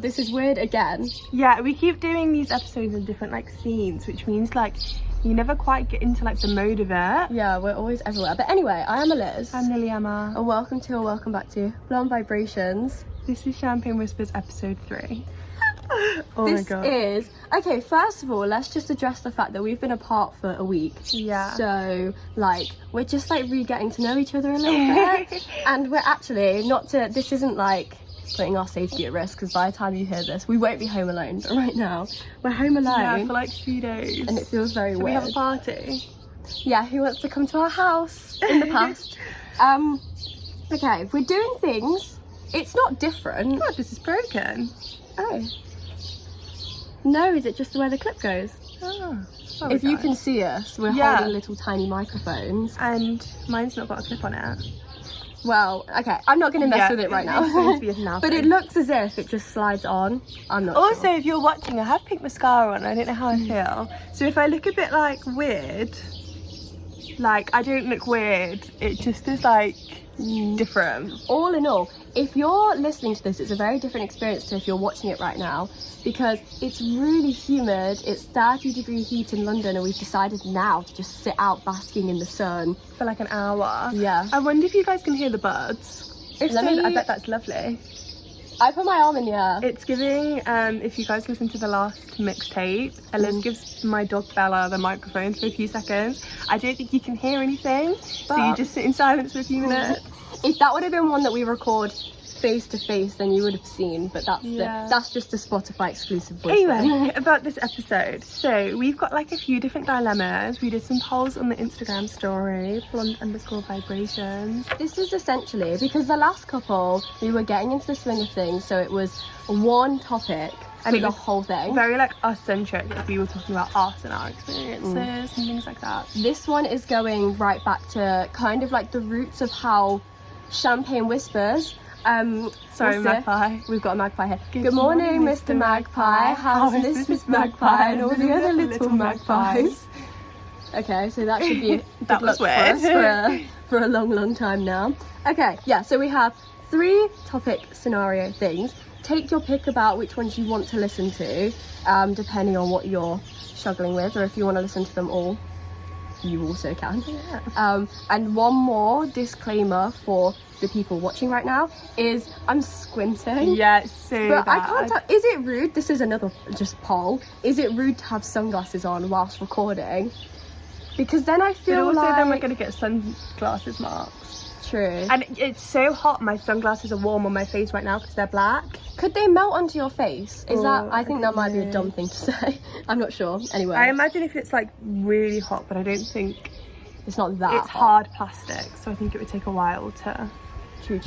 this is weird again. Yeah, we keep doing these episodes in different like scenes, which means like you never quite get into like the mode of it. Yeah, we're always everywhere. But anyway, I am Eliz. I'm Lilyemma. And welcome back to Blonde Vibrations. This is Champagne Whispers episode 3. Oh This my god. is okay. First of all, let's just address the fact that we've been apart for a week. Yeah. So like we're just like getting to know each other a little bit, and we're actually not to. This isn't like putting our safety at risk, because by the time you hear this, we won't be home alone. But right now, we're home alone. Yeah, for like 3 days. And it feels very Should weird. we have a party? Yeah, who wants to come to our house in the past? Okay, we're doing things. It's not different. God, this is broken. Oh. No, is it just the way the clip goes? Oh, If you can see us, we're Yeah. holding little tiny microphones. And mine's not got a clip on it. Well, okay, I'm not going to mess with it right It's going now. to be a But it looks as if it just slides on. I'm not Also, sure. if you're watching, I have pink mascara on. I don't know how I feel. So if I look a bit like weird, like I don't look weird. It just is like different. All in all, if you're listening to this, it's a very different experience to if you're watching it right now, because it's really humid. It's 30-degree heat in London, and we've decided now to just sit out basking in the sun. For like an hour. Yeah. I wonder if you guys can hear the birds. If Let so, me- I bet that's lovely. I put my arm in the air. It's giving, if you guys listen to the last mixtape, Eliz gives my dog Bella the microphone for a few seconds. I don't think you can hear anything, so you But- just sit in silence for a few minutes. If that would have been one that we record face to face, then you would have seen. But that's Yeah. that's just a Spotify exclusive voice. Anyway, about this episode. So we've got like a few different dilemmas. We did some polls on the Instagram story, blonde_vibrations. This is essentially because the last couple we were getting into the swing of things, so it was one topic And for it the was whole thing. Very like us centric. We were talking about us and our experiences and things like that. This one is going right back to kind of like the roots of how Champagne Whispers. Sorry, what's it? Magpie. We've got a magpie here. Good morning, Mr. Magpie. How's Mrs. Magpie and all the other little magpies? Okay, so that should be That good was luck for weird. us for a long time now. Okay, yeah, so we have 3 topic scenario things. Take your pick about which ones you want to listen to, depending on what you're struggling with, or if you want to listen to them all, you also can. Yeah. And one more disclaimer for the people watching right now is I'm squinting. Yeah, it's so But I bad. can't tell, is it rude? This is another just poll. Is it rude to have sunglasses on whilst recording? Because then I But feel also like... then we're going to get sunglasses marks. True. And it's so hot, my sunglasses are warm on my face right now because they're black. Could they melt onto your face? Is that... Oh, I think I that might be a don't dumb know. thing to say. I'm not sure. Anyway. I imagine if it's like really hot, but I don't think It's not that it's hard plastic, so I think it would take a while to... True.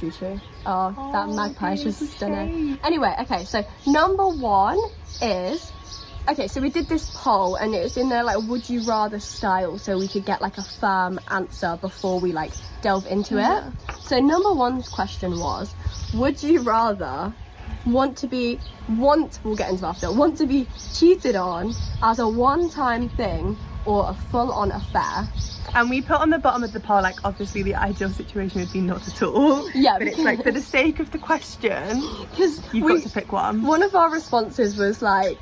Oh, that Oh, magpie is just beautiful stunning. shape. Anyway, okay, so number 1 is... Okay, so we did this poll and it was in there like would you rather style, so we could get like a firm answer before we like delve into it. So number 1's question was, would you rather we'll get into after, want to be cheated on as a one-time thing or a full-on affair? And we put on the bottom of the poll, like obviously the ideal situation would be not at all. Yeah, But it's like for the sake of the question, Because you've got to pick one. one of our responses was like,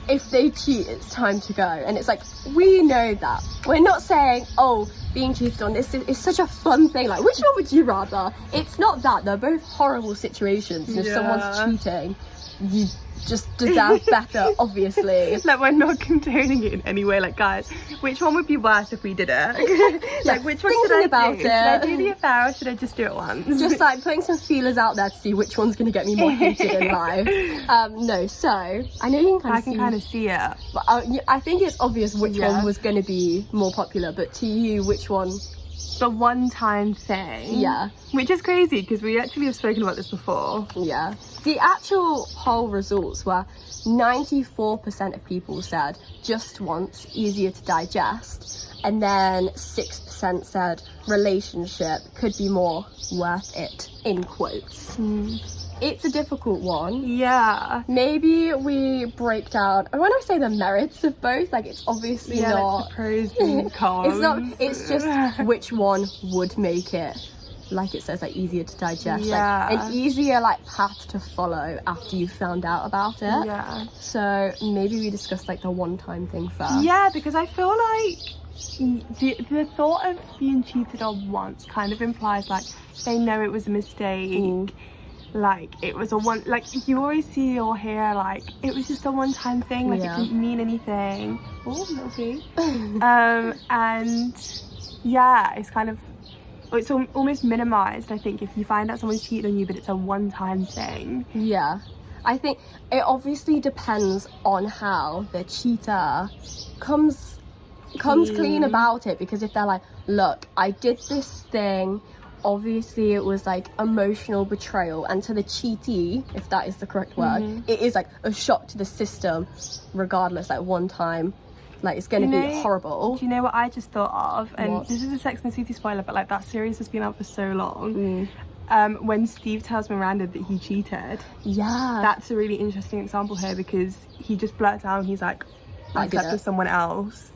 if they cheat, it's time to go. And it's like, we know that. We're not saying, oh, being cheated on this is such a fun thing. Like, which one would you rather? It's not that. They're both horrible situations. And if someone's cheating, you just deserve better, obviously. Like, we're not condoning it in any way. Like, guys, which one would be worse if we did it? Like, which one should I thinking about do? it. Should I do the affair or should I just do it once? Just like putting some feelers out there to see which one's going to get me more hated in life. No, so I know you can I can kind of see it. But I think it's obvious which Yeah. one was going to be more popular, but to you, which one? The one-time thing. Yeah. Which is crazy because we actually have spoken about this before. Yeah. The actual poll results were 94% of people said just once, easier to digest, and then 6% said relationship could be more worth it, in quotes. It's a difficult one. Yeah. Maybe we break down, and when I say the merits of both, like it's obviously Yeah, not like the pros and cons. it's just which one would make it like it says, like easier to digest, Yeah. like an easier like path to follow after you've found out about it. Yeah. So maybe we discuss like the one-time thing first. Yeah, because I feel like the thought of being cheated on once kind of implies like they know it was a mistake. Like it was a one, like you always see or hear like it was just a one-time thing, like it didn't mean anything. Oh, little pee. And yeah, it's kind of, it's almost minimized, I think, if you find out someone's cheated on you but it's a one-time thing. Yeah, I think it obviously depends on how the cheater comes clean about it, because if they're like, look, I did this thing, obviously it was like emotional betrayal, and to the cheatee, if that is the correct word, it is like a shock to the system regardless, like one time, like it's gonna be horrible. Do you know what I just thought of? And What? this is a Sex and the City spoiler, but like that series has been out for so long. When Steve tells Miranda that he cheated, that's a really interesting example here, because he just blurts out, he's like, I slept with someone else.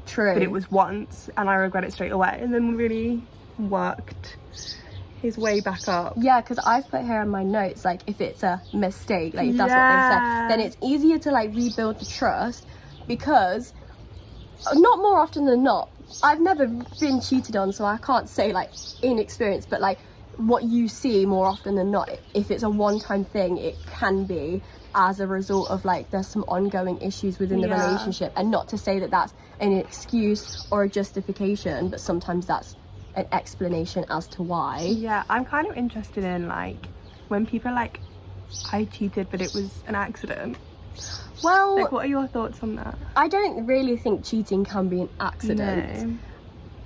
True. But it was once and I regret it straight away, and then really worked his way back up. Yeah, because I've put here in my notes, like if it's a mistake, like if that's what they said, then it's easier to like rebuild the trust, because not more often than not, I've never been cheated on, so I can't say like inexperienced, but like what you see more often than not, if it's a one-time thing, it can be as a result of like there's some ongoing issues within the relationship. And not to say that that's an excuse or a justification, but sometimes that's an explanation as to why. Yeah, I'm kind of interested in like when people are like, I cheated but it was an accident. Well, Like, what are your thoughts on that? I don't really think cheating can be an accident.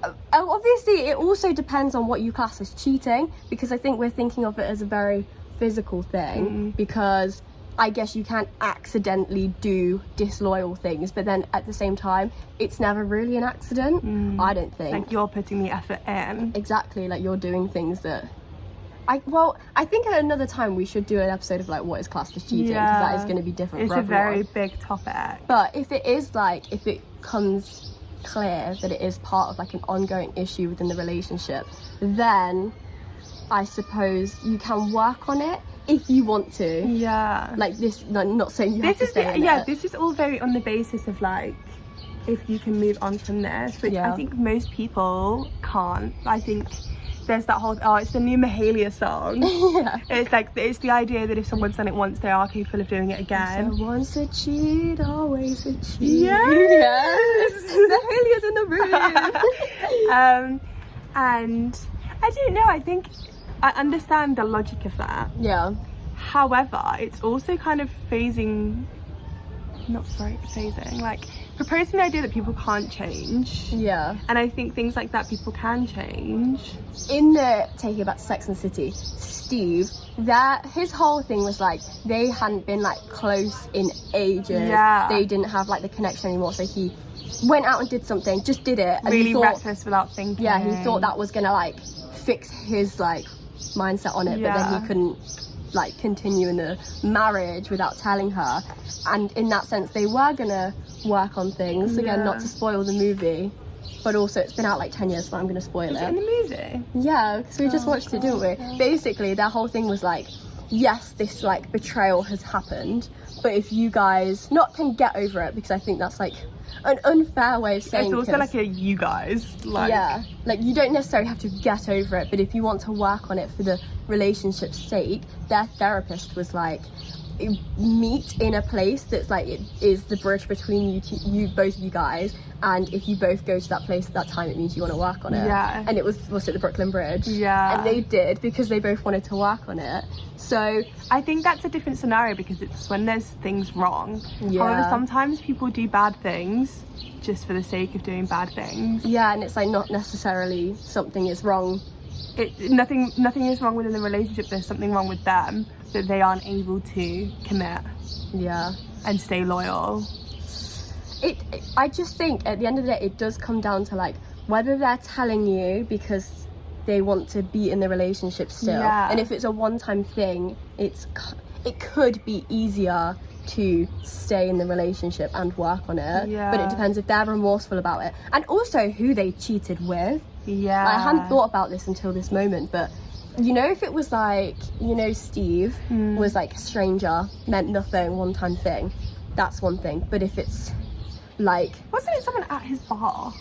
No. Obviously, it also depends on what you class as cheating, because I think we're thinking of it as a very physical thing, because I guess you can accidentally do disloyal things, but then at the same time, it's never really an accident, I don't think. Like you're putting the effort in. Exactly, like you're doing things that... I think at another time we should do an episode of like what is classed as cheating, because that is going to be different It's for a very everyone. big topic. But if it is like, if it comes clear that it is part of like an ongoing issue within the relationship, then I suppose you can work on it if you want to. Yeah. Like this, not saying you have to stay in it. This is all very on the basis of like, if you can move on from this, which I think most people can't. I think there's that whole, it's the new Mahalia song. It's like, it's the idea that if someone's done it once, they are capable of doing it again. So once a cheat, always a cheat. Yes. Mahalia's in the room. And I don't know, I think I understand the logic of that. Yeah. However, it's also kind of like proposing the idea that people can't change. Yeah. And I think things like that people can change. In the taking it back to Sex and the City, Steve, his whole thing was like they hadn't been like close in ages. Yeah. They didn't have like the connection anymore, so he went out and did something, just did it, and Really he thought, reckless without thinking. yeah, he thought that was gonna like fix his like mindset on it, but then he couldn't like continue in the marriage without telling her. And in that sense, they were gonna work on things again, not to spoil the movie, but also it's been out like 10 years, so I'm gonna spoil Is it. it in the movie? Yeah, because we just watched it, didn't we? Basically, their whole thing was like, yes, this like betrayal has happened, but if you guys can get over it, because I think that's like an unfair way of saying It's also like a you guys. Like, yeah, like you don't necessarily have to get over it, but if you want to work on it for the relationship's sake, their therapist was like, meet in a place that's like it is the bridge between you both of you guys, and if you both go to that place at that time, it means you want to work on it. Yeah. And it was it the Brooklyn Bridge? Yeah. And they did, because they both wanted to work on it. So I think that's a different scenario, because it's when there's things wrong. Yeah. However, sometimes people do bad things just for the sake of doing bad things. yeah, and it's like not necessarily something is wrong. Nothing is wrong within the relationship. There's something wrong with them that they aren't able to commit Yeah. and stay loyal. I just think at the end of the day, it does come down to like whether they're telling you because they want to be in the relationship still. Yeah. And if it's a one-time thing, it could be easier to stay in the relationship and work on it. Yeah. But it depends if they're remorseful about it, and also who they cheated with. Yeah. I hadn't thought about this until this moment, but you know, if it was like, you know, Steve was like a stranger, meant nothing, one-time thing, that's one thing. But if it's like, wasn't it someone at his bar?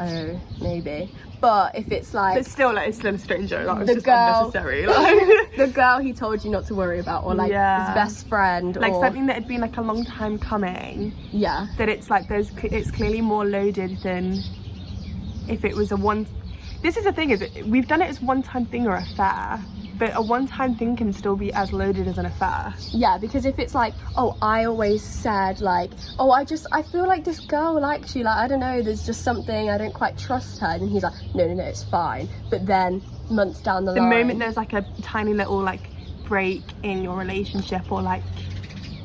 oh, maybe. But if it's like, But still, like, it's still a stranger. That was the just girl- unnecessary. Like, the girl he told you not to worry about, or like Yeah. his best friend, like or something that had been like a long time coming. yeah, That it's like it's clearly more loaded than if it was a one. This is the thing, is we've done it as one-time thing or affair, but a one-time thing can still be as loaded as an affair. yeah. Because if it's like, oh, I always said like, oh, I feel like this girl likes you, like, I don't know, there's just something, I don't quite trust her, and he's like, no, it's fine. But then months down the The line, moment there's like a tiny little like break in your relationship, or like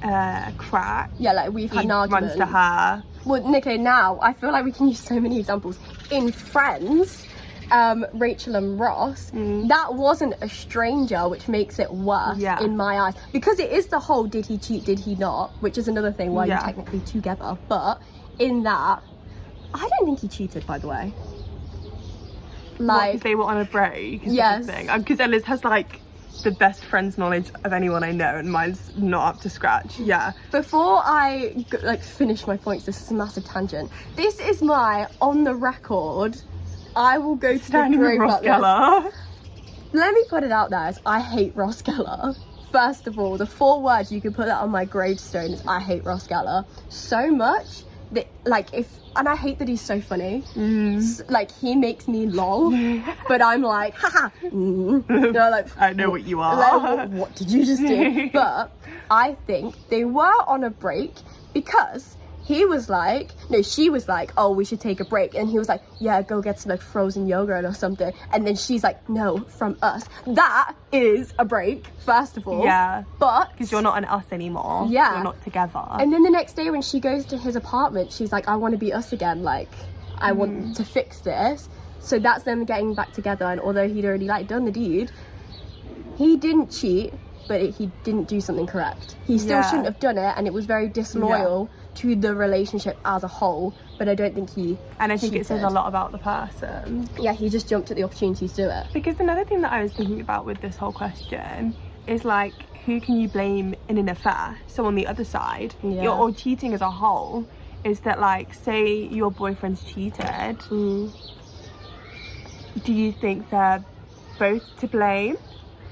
a crack, yeah, like we've had he an argument. runs to her. Well, okay, now I feel like we can use so many examples. In Friends, Rachel and Ross, that wasn't a stranger, which makes it worse in my eyes, because it is the whole did he cheat, did he not, which is another thing why you're technically together. But in that, I don't think he cheated, by the way. Like, Because they were on a break. Yes. Because Eliz has like the best friends knowledge of anyone I know, and mine's not up to scratch. Yeah. before I like finish my points, this is a massive tangent. This is my on the record. I will go to Standing the with grave Ross about this. Geller. Let me put it out there as I hate Ross Geller. First of all, the 4 words you can put that on my gravestone is I hate Ross Geller so much that, like, and I hate that he's so funny. Like, he makes me lol, but I'm like, haha. You know, like, I know what you are. like, what did you just do? But I think they were on a break because he was like, no, she was like, oh, we should take a break. And he was like, yeah, go get some like frozen yogurt or something. And then she's like, no, from us. That is a break, first of all. Yeah. But Because you're not an us anymore. Yeah. You're not together. and then the next day when she goes to his apartment, she's like, I want to be us again. Like, I want to fix this. So that's them getting back together. And although he'd already like done the deed, he didn't cheat, but he didn't do something correct. He still shouldn't have done it, and it was very disloyal to the relationship as a whole. But I don't think he And I think it says cheated. a lot about the person. Yeah, he just jumped at the opportunity to do it. Because another thing that I was thinking about with this whole question is like, who can you blame in an affair? So on the other side, Yeah. or cheating as a whole, is that like, say your boyfriend's cheated, do you think they're both to blame?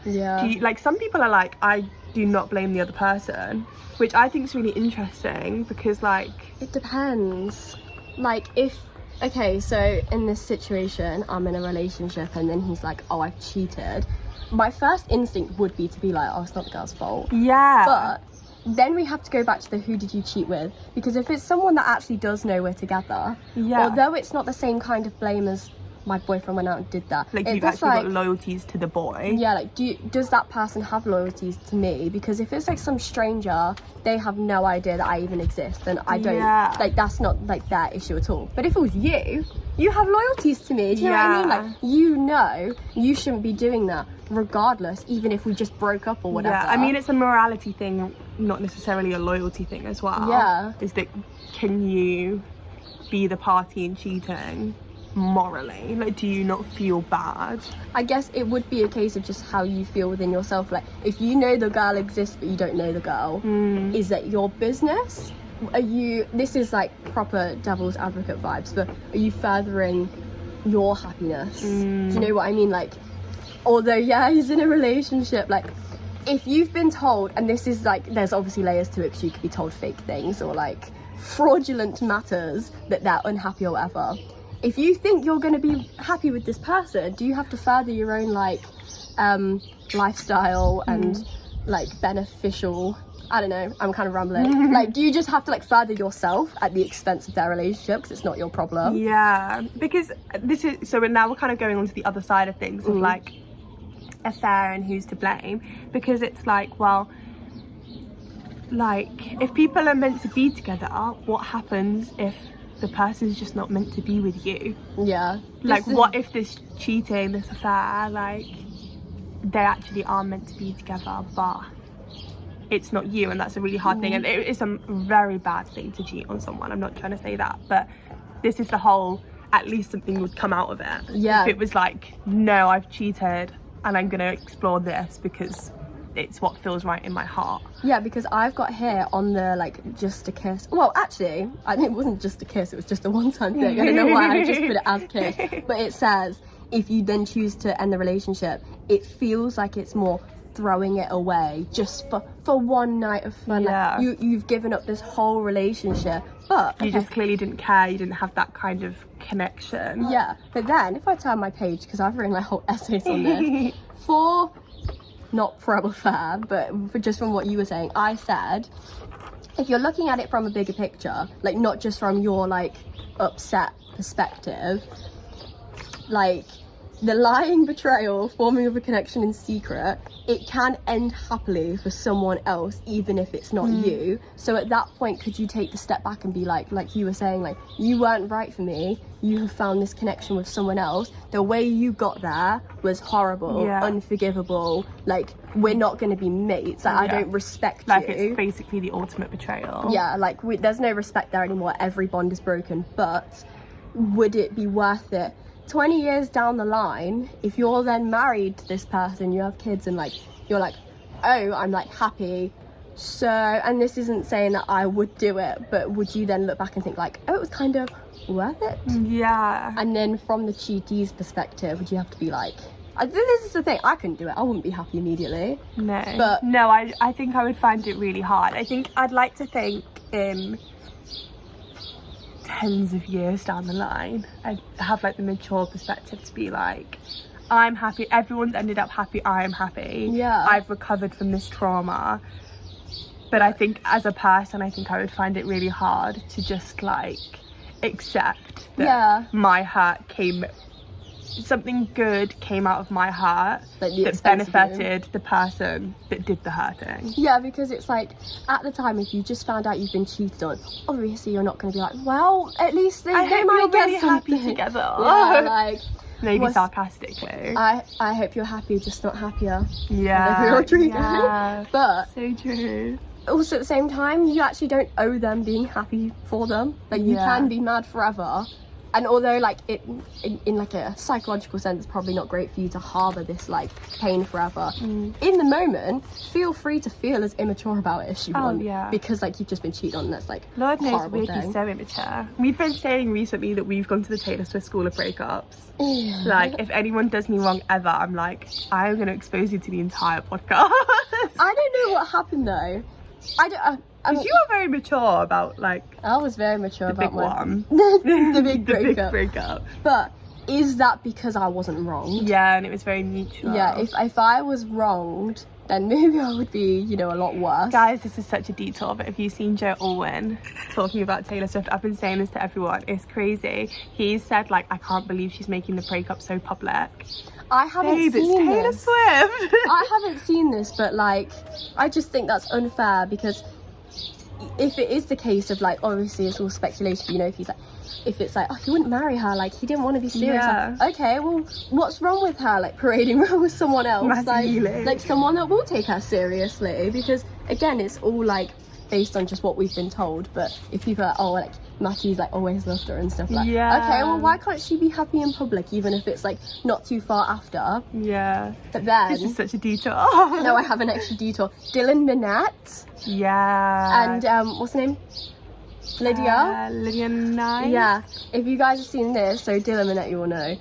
Yeah. Do you, like, some people are like, I do not blame the other person, which I think is really interesting, because like, It depends. Like, if, okay, so in this situation, I'm in a relationship and then he's like, oh, I've cheated. My first instinct would be to be like, oh, it's not the girl's fault. yeah, But then we have to go back to the who did you cheat with? Because if it's someone that actually does know we're together, although it's not the same kind of blame as my boyfriend went out and did that. like, If you've it's actually got loyalties to the boy. yeah, like, does that person have loyalties to me? Because if it's like some stranger, they have no idea that I even exist, and I don't, Yeah. like, that's not like their issue at all. But if it was you have loyalties to me. Do you know what I mean? Like, you know, you shouldn't be doing that, regardless, even if we just broke up or whatever. Yeah, I mean, it's a morality thing, not necessarily a loyalty thing as well. Yeah. Is that, can you be the party in cheating morally? Like, do you not feel bad? I guess it would be a case of just how you feel within yourself. Like, if you know the girl exists but you don't know the girl, is that your business? Are you, this is like proper devil's advocate vibes, but are you furthering your happiness? Do you know what I mean? Like, although, yeah, he's in a relationship, like, if you've been told, and this is like, there's obviously layers to it, because you could be told fake things or like fraudulent matters that they're unhappy or whatever. If you think you're going to be happy with this person, do you have to further your own like lifestyle and like beneficial, I don't know, I'm kind of rambling, like, do you just have to like further yourself at the expense of their relationship because it's not your problem? Yeah, because this is, so now we're kind of going on to the other side of things, of like affair and who's to blame, because it's like, well, like, if people are meant to be together, what happens if the person's just not meant to be with you? Yeah. Like, This is- what if this cheating, this affair, like, they actually are meant to be together, but it's not you, and that's a really hard thing, and it's a very bad thing to cheat on someone. I'm not trying to say that, but this is the whole, at least something would come out of it. Yeah. If it was like, no, I've cheated and I'm gonna explore this because it's what feels right in my heart. Yeah, because I've got here on the like just a kiss. Well, actually, I think it wasn't just a kiss, it was just a one-time thing. I don't know why I just put it as kiss. But it says, if you then choose to end the relationship, it feels like it's more throwing it away just for one night of fun. Yeah. Like, you've given up this whole relationship, but You just clearly didn't care, you didn't have that kind of connection. yeah. But then if I turn my page, because I've written like whole essays on this, for not pro affair, but for just from what you were saying, I said, if you're looking at it from a bigger picture, like not just from your like upset perspective, like the lying, betrayal, forming of a connection in secret, it can end happily for someone else, even if it's not you. So at that point, could you take the step back and be like you were saying, like, you weren't right for me, you have found this connection with someone else, the way you got there was horrible, unforgivable, like, we're not going to be mates, like, I don't respect like you. it's basically the ultimate betrayal. Yeah, like, there's no respect there anymore, every bond is broken. But would it be worth it 20 years down the line, if you're then married to this person, you have kids, and like you're like, oh, I'm like happy, so, and this isn't saying that I would do it, but would you then look back and think like, oh, it was kind of worth it? Yeah. And then from the cheatee's perspective, would you have to be like, this is the thing, I couldn't do it, I wouldn't be happy immediately. No. But no, I think I would find it really hard. I think I'd like to think tens of years down the line, I have like the mature perspective to be like, I'm happy, everyone's ended up happy, I am happy, Yeah. I've recovered from this trauma. But I think as a person, I think I would find it really hard to just like accept that my hurt came, something good came out of my hurt, like the that benefited the person that did the hurting. Yeah, because it's like, at the time, if you just found out you've been cheated on, obviously you're not going to be like, well, at least they might you're get really something. happy together. Yeah, like, maybe sarcastically. I hope you're happy, just not happier. Yeah, Your dream. yeah. But so true. also at the same time, you actually don't owe them being happy for them. Like, you can be mad forever. And although like it in like a psychological sense, it's probably not great for you to harbour this like pain forever. In the moment, feel free to feel as immature about it as you want. Yeah. Because like you've just been cheated on, and that's like Lord knows horrible Vicky's thing. so immature. We've been saying recently that we've gone to the Taylor Swift school of breakups. Yeah. Like, if anyone does me wrong ever, I'm like, I'm going to expose you to the entire podcast. I don't know what happened though. Because you are very mature about like I was very mature the about big my one. the big The big breakup. breakup. But is that because I wasn't wronged? Yeah, and it was very mutual. Yeah, if I was wronged, then maybe I would be, you know, a lot worse. Guys, this is such a detour, but have you seen Joe Alwyn talking about Taylor Swift? I've been saying this to everyone, it's crazy. He said like, I can't believe she's making the breakup so public. I haven't Babe, seen it's Taylor this. Swift. I haven't seen this, but like, I just think that's unfair, because if it is the case of like, obviously it's all speculation, you know, if it's like, oh, he wouldn't marry her, like he didn't want to be serious. Yeah. Like, okay, well, what's wrong with her like parading around with someone else, Massively. like someone that will take her seriously? Because again, it's all like based on just what we've been told. But if people are, oh, like Matthew's like always loved her and stuff, like, Yeah. okay, well, why can't she be happy in public, even if it's like not too far after? Yeah. But then This is such a detour. no, I have an extra detour. Dylan Minnette Yeah. and what's her name? Lydia. Lydia Nye. Yeah. If you guys have seen this, so Dylan Minnette, you will know,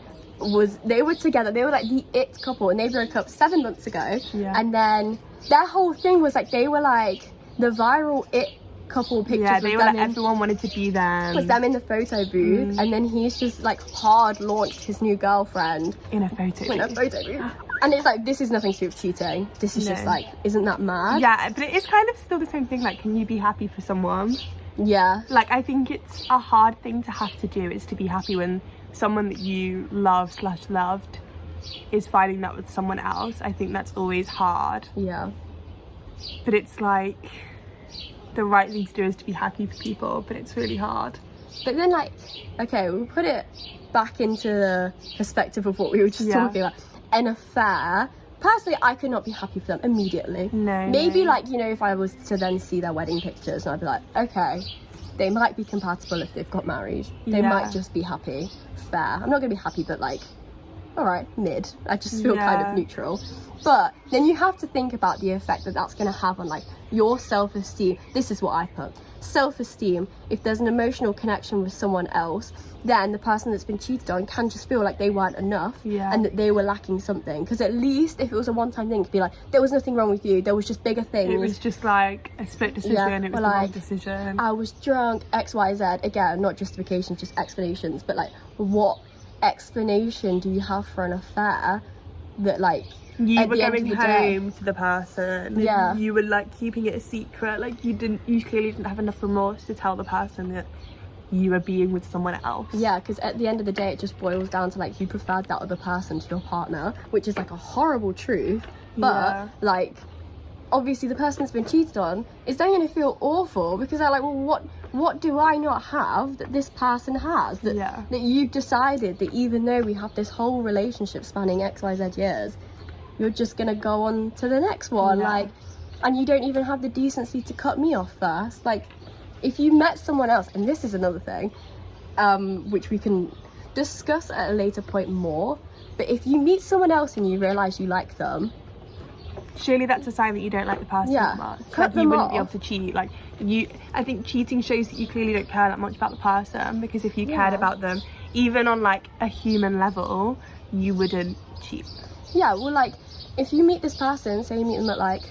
they were together. They were like the it couple, and they broke up 7 months ago. Yeah. And then their whole thing was like they were like the viral it couple pictures. Yeah, they with were them like, everyone wanted to be them. was them in the photo booth, and then he's just like hard launched his new girlfriend in a photo in a booth. photo booth. And it's like, this is nothing to do with cheating. This is just No. like, isn't that mad? Yeah, but it is kind of still the same thing, like, can you be happy for someone? Yeah. Like, I think it's a hard thing to have to do, is to be happy when someone that you love/loved is finding that with someone else. I think that's always hard. Yeah. But it's like, the right thing to do is to be happy for people, but it's really hard. But then like, okay, we'll put it back into the perspective of what we were just talking about. An affair, personally, I could not be happy for them immediately. No. Maybe like, you know, if I was to then see their wedding pictures, and I'd be like, okay, they might be compatible if they've got married. They might just be happy. Fair. I'm not gonna be happy, but like, all right, mid. I just feel kind of neutral. But then you have to think about the effect that that's gonna have on like your self-esteem. This is what I put. Self-esteem. If there's an emotional connection with someone else, then the person that's been cheated on can just feel like they weren't enough and that they were lacking something. Because at least if it was a one-time thing, it'd be like, there was nothing wrong with you, there was just bigger things. It was just like a split decision, it was the wrong decision. I was drunk, X, Y, Z. Again, not justifications, just explanations. But like, what explanation do you have for an affair that like, you were going home to the person, you were like keeping it a secret, like you clearly didn't have enough remorse to tell the person that you were being with someone else. Yeah, because at the end of the day, it just boils down to like, you preferred that other person to your partner, which is like a horrible truth. But like, obviously the person that's been cheated on is then going to feel awful, because they're like, well, what do I not have that this person has, that you've decided that even though we have this whole relationship spanning XYZ years, you're just gonna go on to the next one, like, and you don't even have the decency to cut me off first. Like, if you met someone else, and this is another thing, which we can discuss at a later point more, but if you meet someone else and you realise you like them, surely that's a sign that you don't like the person that much. Cut them you wouldn't off. be able to cheat. Like, I think cheating shows that you clearly don't care that much about the person, because if you cared about them, even on like a human level, you wouldn't cheat. Yeah, well, like, if you meet this person, say you meet them at like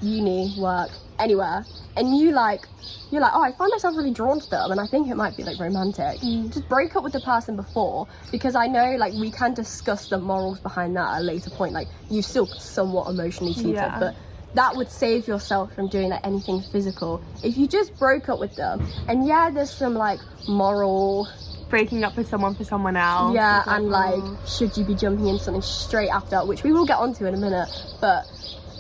uni, work, anywhere, and you're like, oh, I find myself really drawn to them and I think it might be like romantic, just break up with the person before, because I know like we can discuss the morals behind that at a later point. Like, you still somewhat emotionally cheated, but that would save yourself from doing like anything physical if you just broke up with them. And there's some like moral breaking up with someone for someone else, and like, should you be jumping into something straight after, which we will get onto in a minute, but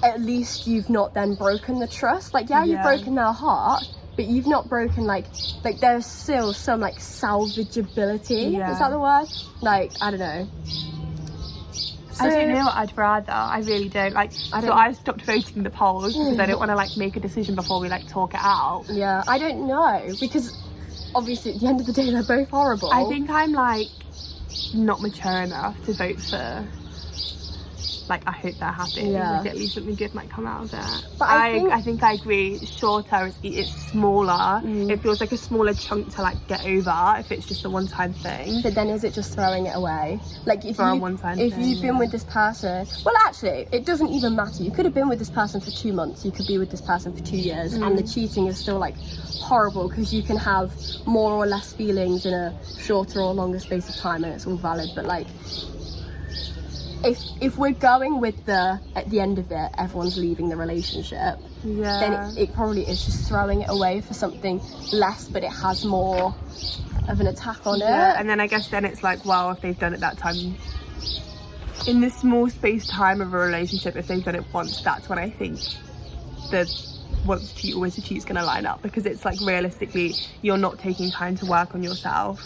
at least you've not then broken the trust. Like, you've broken their heart, but you've not broken like there's still some like salvageability. Is that the word? Like, I don't know. So, I don't know what I'd rather. I really don't. Like, I stopped voting the polls because I don't want to like make a decision before we like talk it out. Yeah, I don't know, because obviously at the end of the day they're both horrible. I think I'm like not mature enough to vote for, like, I hope they're happy. Like, at least something good might come out of that. But I think I agree, shorter, it's smaller. It feels like a smaller chunk to like get over if it's just a one-time thing. But then is it just throwing it away? Like, if you've been with this person, well, actually it doesn't even matter. You could have been with this person for 2 months, you could be with this person for 2 years, and the cheating is still like horrible, because you can have more or less feelings in a shorter or longer space of time and it's all valid. But like, if we're going with at the end of it, everyone's leaving the relationship, then it probably is just throwing it away for something less, but it has more of an attack on it. And then I guess then it's like, well, if they've done it that time, in this small space time of a relationship, if they've done it once, that's when I think the once to cheat, always to cheat is going to line up, because it's like, realistically, you're not taking time to work on yourself.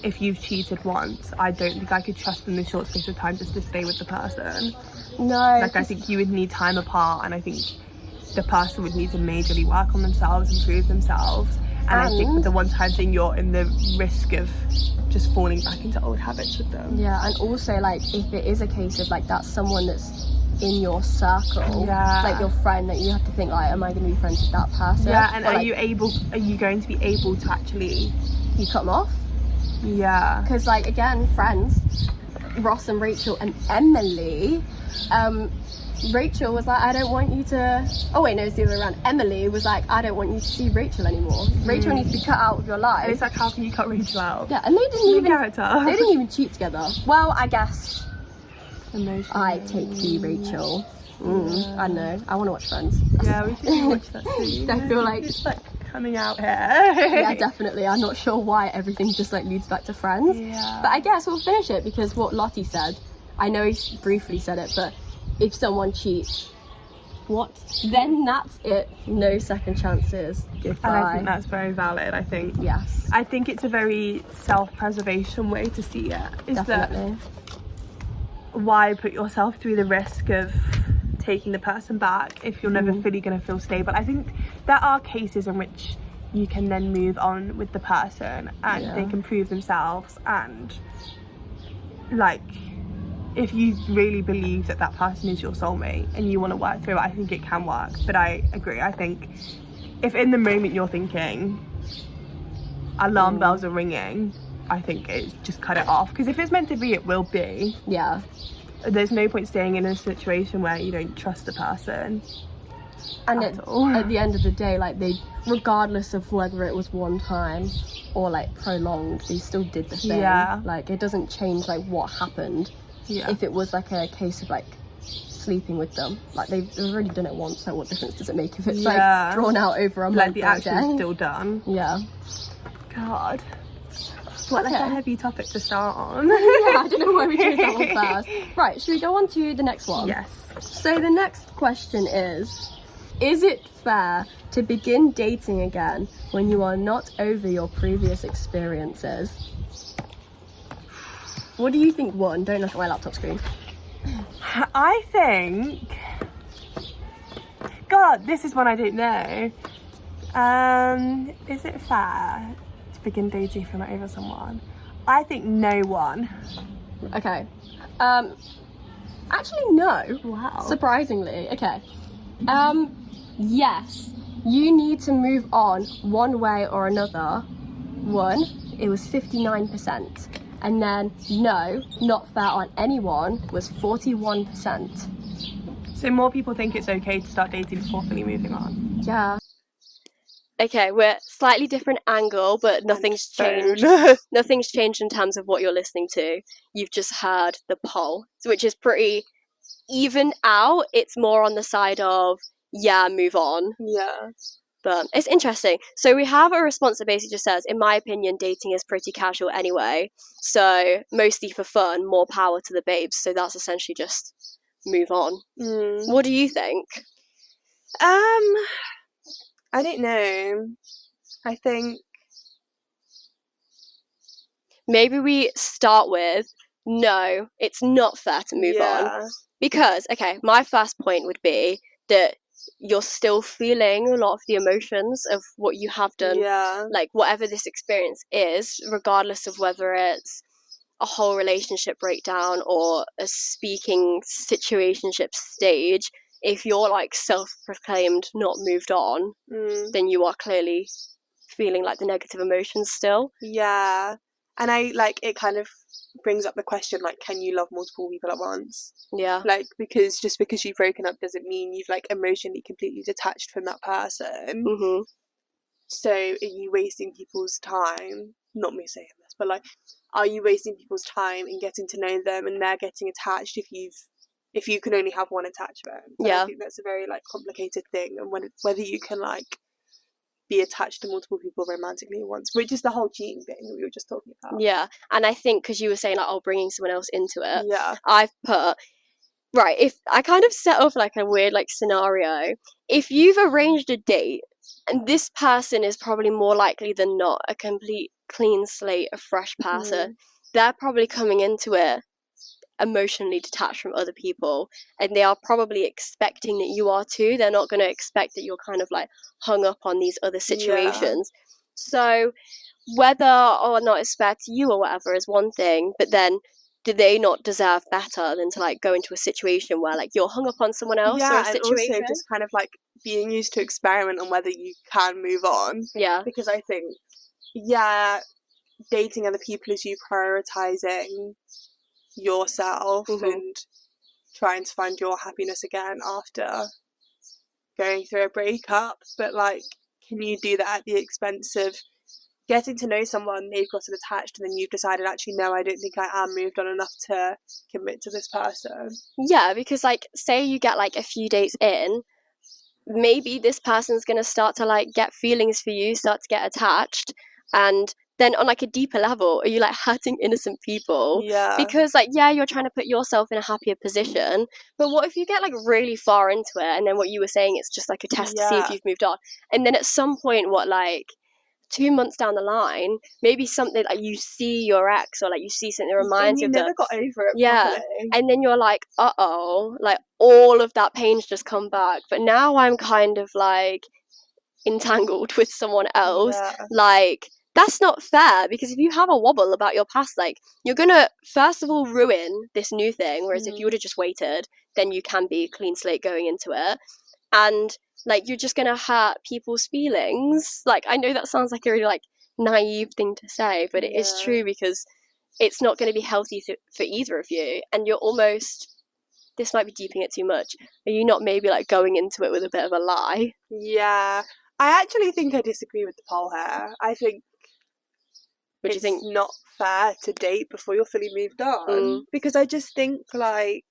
If you've cheated once, I don't think I could trust in this short space of time just to stay with the person. No, like, I think you would need time apart, and I think the person would need to majorly work on themselves, improve themselves, and I think with the one-time thing, you're in the risk of just falling back into old habits with them. And also, like, if it is a case of like that's someone that's in your circle, like your friend, that you have to think, like, am I going to be friends with that person? And or, are you going to be able to actually cut them off? Because like, again, friends, Ross and Rachel and Emily, Rachel was like, I don't want you to, oh wait, no, it's the other way around. Emily was like, I don't want you to see Rachel anymore. Rachel needs to be cut out of your life. And it's like, how can you cut Rachel out? And they didn't even cheat together. Well, I guess I take you, Rachel. I know. I want to watch Friends. We should watch that too. I feel like it's like coming out here. Definitely. I'm not sure why everything just like leads back to Friends. But I guess we'll finish it, because what Lottie said, I know he briefly said it, but if someone cheats, then that's it. No second chances. Goodbye. And I think that's very valid. I think I think it's a very self-preservation way to see it. Definitely. why put yourself through the risk of taking the person back if you're never fully going to feel stable? I think there are cases in which you can then move on with the person and they can prove themselves, and like if you really believe that that person is your soulmate and you want to work through it, I think it can work. But I agree, I think if in the moment you're thinking alarm bells are ringing, I think it's just cut it off, because if it's meant to be, it will be. Yeah, there's no point staying in a situation where you don't trust the person. and at the end of the day, like, they, regardless of whether it was one time or like prolonged, they still did the thing. Like, it doesn't change like what happened. If it was like a case of like sleeping with them, like they've already done it once, like what difference does it make if it's like drawn out over a month? Like the action's still done. God, what like a heavy topic to start on. I don't know why we chose that one first. Right, should we go on to the next one? Yes. So the next question is it fair to begin dating again when you are not over your previous experiences? What do you think? One, don't look at my laptop screen. I think, God, this is one I don't know. Is it fair to begin dating if you're not over someone? I think no one. Okay. Actually, no. Wow. Surprisingly. Okay. Yes, you need to move on one way or another. One, it was 59%. And then no, not fair on anyone was 41%. So more people think it's okay to start dating before fully moving on. Yeah. Okay, we're slightly different angle, but nothing's changed. Nothing's changed in terms of what you're listening to. You've just heard the poll, which is pretty even out. It's more on the side of, yeah, move on. Yeah. But it's interesting. So we have a response that basically just says, in my opinion, dating is pretty casual anyway. So mostly for fun, more power to the babes. So that's essentially just move on. What do you think? I don't know. I think maybe we start with, no, it's not fair to move on. Because, okay, my first point would be that you're still feeling a lot of the emotions of what you have done, like whatever this experience is, regardless of whether it's a whole relationship breakdown or a speaking situationship stage. If you're like self-proclaimed not moved on, then you are clearly feeling like the negative emotions still. And I like it kind of brings up the question, like, can you love multiple people at once? Like, because just because you've broken up doesn't mean you've like emotionally completely detached from that person. So are you wasting people's time? Not me saying this, but like, are you wasting people's time in getting to know them and they're getting attached if you can only have one attachment? I think that's a very like complicated thing, and whether you can like be attached to multiple people romantically at once, which is the whole cheating thing that we were just talking about. And I think because you were saying like, oh, bringing someone else into it, I've put, right, if I kind of set up like a weird like scenario, if you've arranged a date and this person is probably more likely than not a complete clean slate, a fresh person, they're probably coming into it emotionally detached from other people, and they are probably expecting that you are too. They're not going to expect that you're kind of like hung up on these other situations. So whether or not it's fair to you or whatever is one thing, but then do they not deserve better than to like go into a situation where like you're hung up on someone else or a situation? And also just kind of like being used to experiment on whether you can move on. Because I think dating other people is you prioritizing yourself and trying to find your happiness again after going through a breakup, but like, can you do that at the expense of getting to know someone, they've gotten attached, and then you've decided, actually no, I don't think I am moved on enough to commit to this person? Because like, say you get like a few dates in, maybe this person's gonna start to like get feelings for you, start to get attached, and then on like a deeper level, are you like hurting innocent people? Because like, you're trying to put yourself in a happier position, but what if you get like really far into it, and then what you were saying, it's just like a test to see if you've moved on, and then at some point, what, like 2 months down the line, maybe something like you see your ex, or like you see something that reminds you you of never got over it yeah, properly. and then you're like, uh-oh, like all of that pain's just come back, but now I'm kind of like entangled with someone else. Yeah. Like, that's not fair, because if you have a wobble about your past, like, you're gonna first of all ruin this new thing, whereas if you would have just waited, then you can be clean slate going into it, and like you're just gonna hurt people's feelings. Like, I know that sounds like a really like naive thing to say, but it is true, because it's not going to be healthy for either of you, and you're almost, this might be deeping it too much, are you not maybe like going into it with a bit of a lie? Yeah, I actually think I disagree with the poll here. I think What do you think? not fair to date before you're fully moved on, because I just think like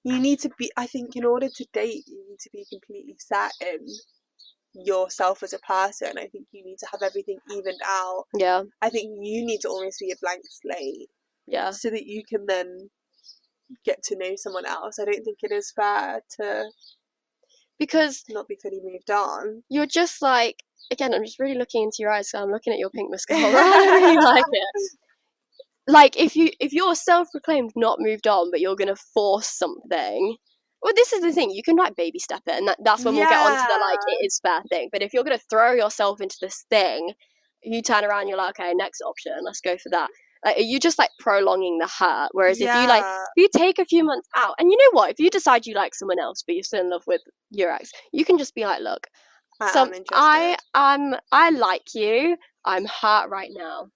you need to be, I think in order to date you need to be completely set in yourself as a person. I think you need to have everything evened out. Yeah. I think you need to almost be a blank slate. Yeah. So that you can then get to know someone else. I don't think it is fair to because not be fully moved on. You're just like, again, I'm just really looking into your eyes, so I'm looking at your pink mascara. I really like it. Like, if you're self-proclaimed not moved on, but you're gonna force something, well, this is the thing, you can like baby step it, and that's when we'll get onto the like it is fair thing. But if you're gonna throw yourself into this thing, you turn around, you're like, okay, next option, let's go for that. Like, are you just like prolonging the hurt? Whereas if you take a few months out, and you know what, if you decide you like someone else but you're still in love with your ex, you can just be like, look, I like you, I'm hurt right now,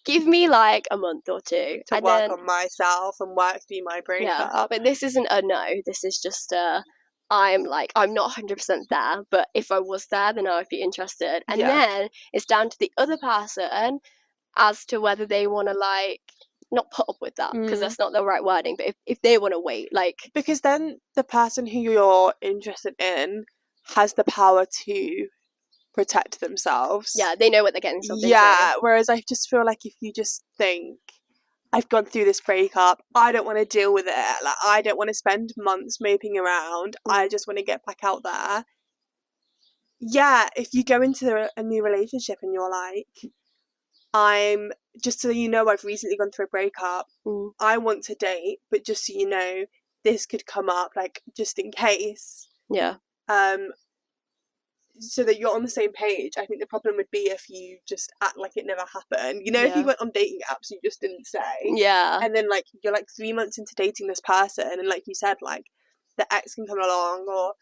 give me like a month or two to work on myself and work through my breakup. Yeah, but this isn't a no, this is just a I'm not 100% there, but if I was there, then I would be interested. And then it's down to the other person as to whether they want to like not put up with that, because that's not the right wording, but if they want to wait, like, because then the person who you're interested in has the power to protect themselves. Yeah, they know what they're getting something to. Whereas I just feel like if you just think, I've gone through this breakup, I don't want to deal with it, like I don't want to spend months moping around, I just want to get back out there. Yeah, if you go into a new relationship and you're like, I'm just so you know, I've recently gone through a breakup, I want to date, but just so you know, this could come up, like just in case. So that you're on the same page. I think the problem would be if you just act like it never happened. You know, if you went on dating apps, you just didn't say. Yeah. And then like you're like 3 months into dating this person, and like you said, like the ex can come along, or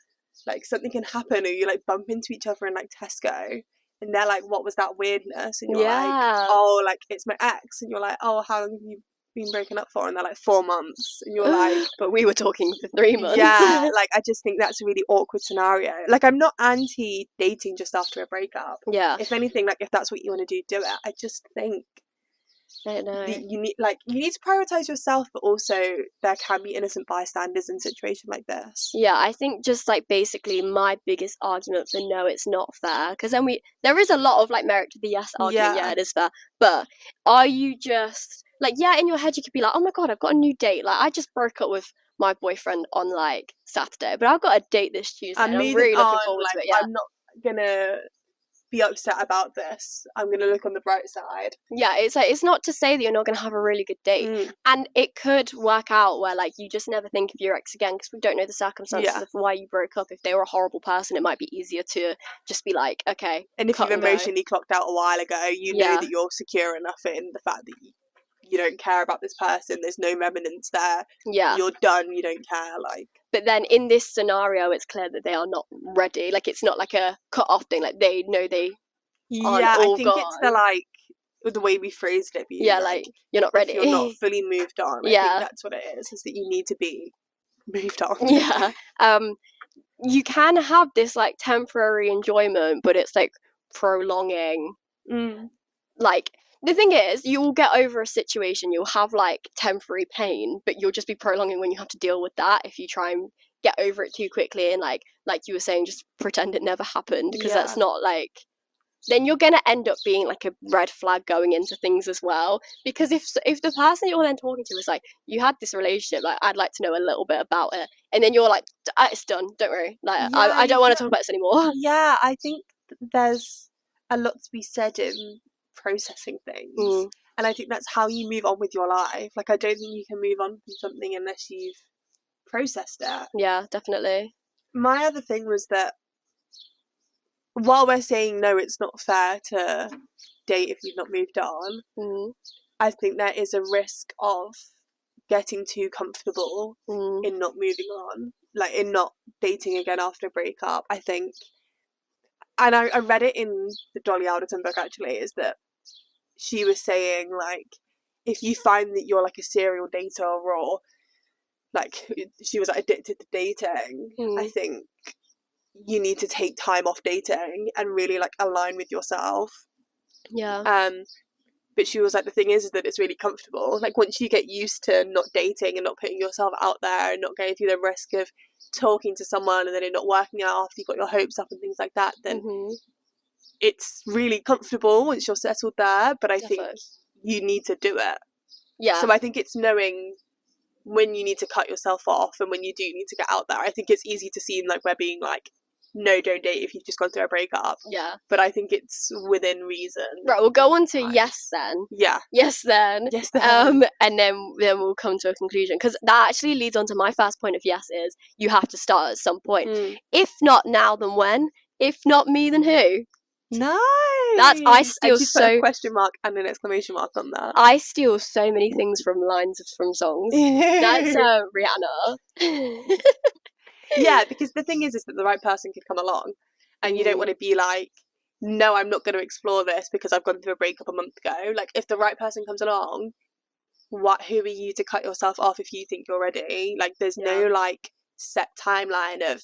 like something can happen, or you like bump into each other in like Tesco, and they're like, what was that weirdness? And you're like, oh, like it's my ex, and you're like, oh, how long have you been broken up for? And they're like 4 months, and you're like, but we were talking for 3 months. Yeah, like I just think that's a really awkward scenario. Like, I'm not anti dating just after a breakup. Yeah, if anything, like if that's what you want to do it. I just think I don't know, you need to prioritize yourself, but also there can be innocent bystanders in a situation like this. Yeah, I think just like basically my biggest argument for no, it's not fair, because then there is a lot of like merit to the yes argument. Yeah, it is fair, but are you just like, yeah, in your head you could be like, oh my god, I've got a new date, like I just broke up with my boyfriend on like Saturday, but I've got a date this Tuesday, and I'm really looking forward to it. Yeah, I'm not gonna be upset about this, I'm gonna look on the bright side. Yeah, it's like, it's not to say that you're not gonna have a really good date, and it could work out where like you just never think of your ex again, because we don't know the circumstances of why you broke up. If they were a horrible person, it might be easier to just be like, okay, and if you've emotionally clocked out a while ago, you know that you're secure enough in the fact that you don't care about this person, there's no remnants there, you're done, you don't care, like. But then in this scenario, it's clear that they are not ready, like it's not like a cut off thing, like they know they aren't all I think gone. it's the like the way we phrased it, like you're not ready, you're not fully moved on. I think that's what it is that you need to be moved on. You can have this like temporary enjoyment, but it's like prolonging. Like, the thing is, you will get over a situation, you'll have like temporary pain, but you'll just be prolonging when you have to deal with that if you try and get over it too quickly and like you were saying, just pretend it never happened, because that's not like, then you're gonna end up being like a red flag going into things as well. Because if the person you're then talking to is like, you had this relationship, like I'd like to know a little bit about it, and then you're like, it's done, don't worry, like I don't want to talk about this anymore. I think there's a lot to be said in processing things. Mm. And I think that's how you move on with your life. Like, I don't think you can move on from something unless you've processed it. Yeah, definitely. My other thing was that while we're saying no, it's not fair to date if you've not moved on, I think there is a risk of getting too comfortable in not moving on, like in not dating again after a breakup. I think, and I read it in the Dolly Alderton book actually, is that she was saying, like, if you find that you're like a serial dater, or like she was like addicted to dating, I think you need to take time off dating and really like align with yourself. Yeah. But she was like, the thing is that it's really comfortable. Like, once you get used to not dating and not putting yourself out there and not going through the risk of talking to someone and then it not working out after you got your hopes up and things like that, then it's really comfortable once you're settled there. But I think you need to do it. Yeah. So I think it's knowing when you need to cut yourself off and when you do need to get out there. I think it's easy to seem like we're being like, no, don't date if you've just gone through a breakup. Yeah. But I think it's within reason. Right, we'll go on to yes then. Yeah. Yes then. Yes then. And then we'll come to a conclusion. Because that actually leads on to my first point of yes is you have to start at some point. If not now, then when? If not me, then who? No. I steal and she put a question mark and an exclamation mark on that. I steal so many things from lines from songs. That's Rihanna. Yeah, because the thing is that the right person could come along and you don't want to be like, no, I'm not going to explore this because I've gone through a breakup a month ago. Like, if the right person comes along, who are you to cut yourself off if you think you're ready? Like, there's no like set timeline of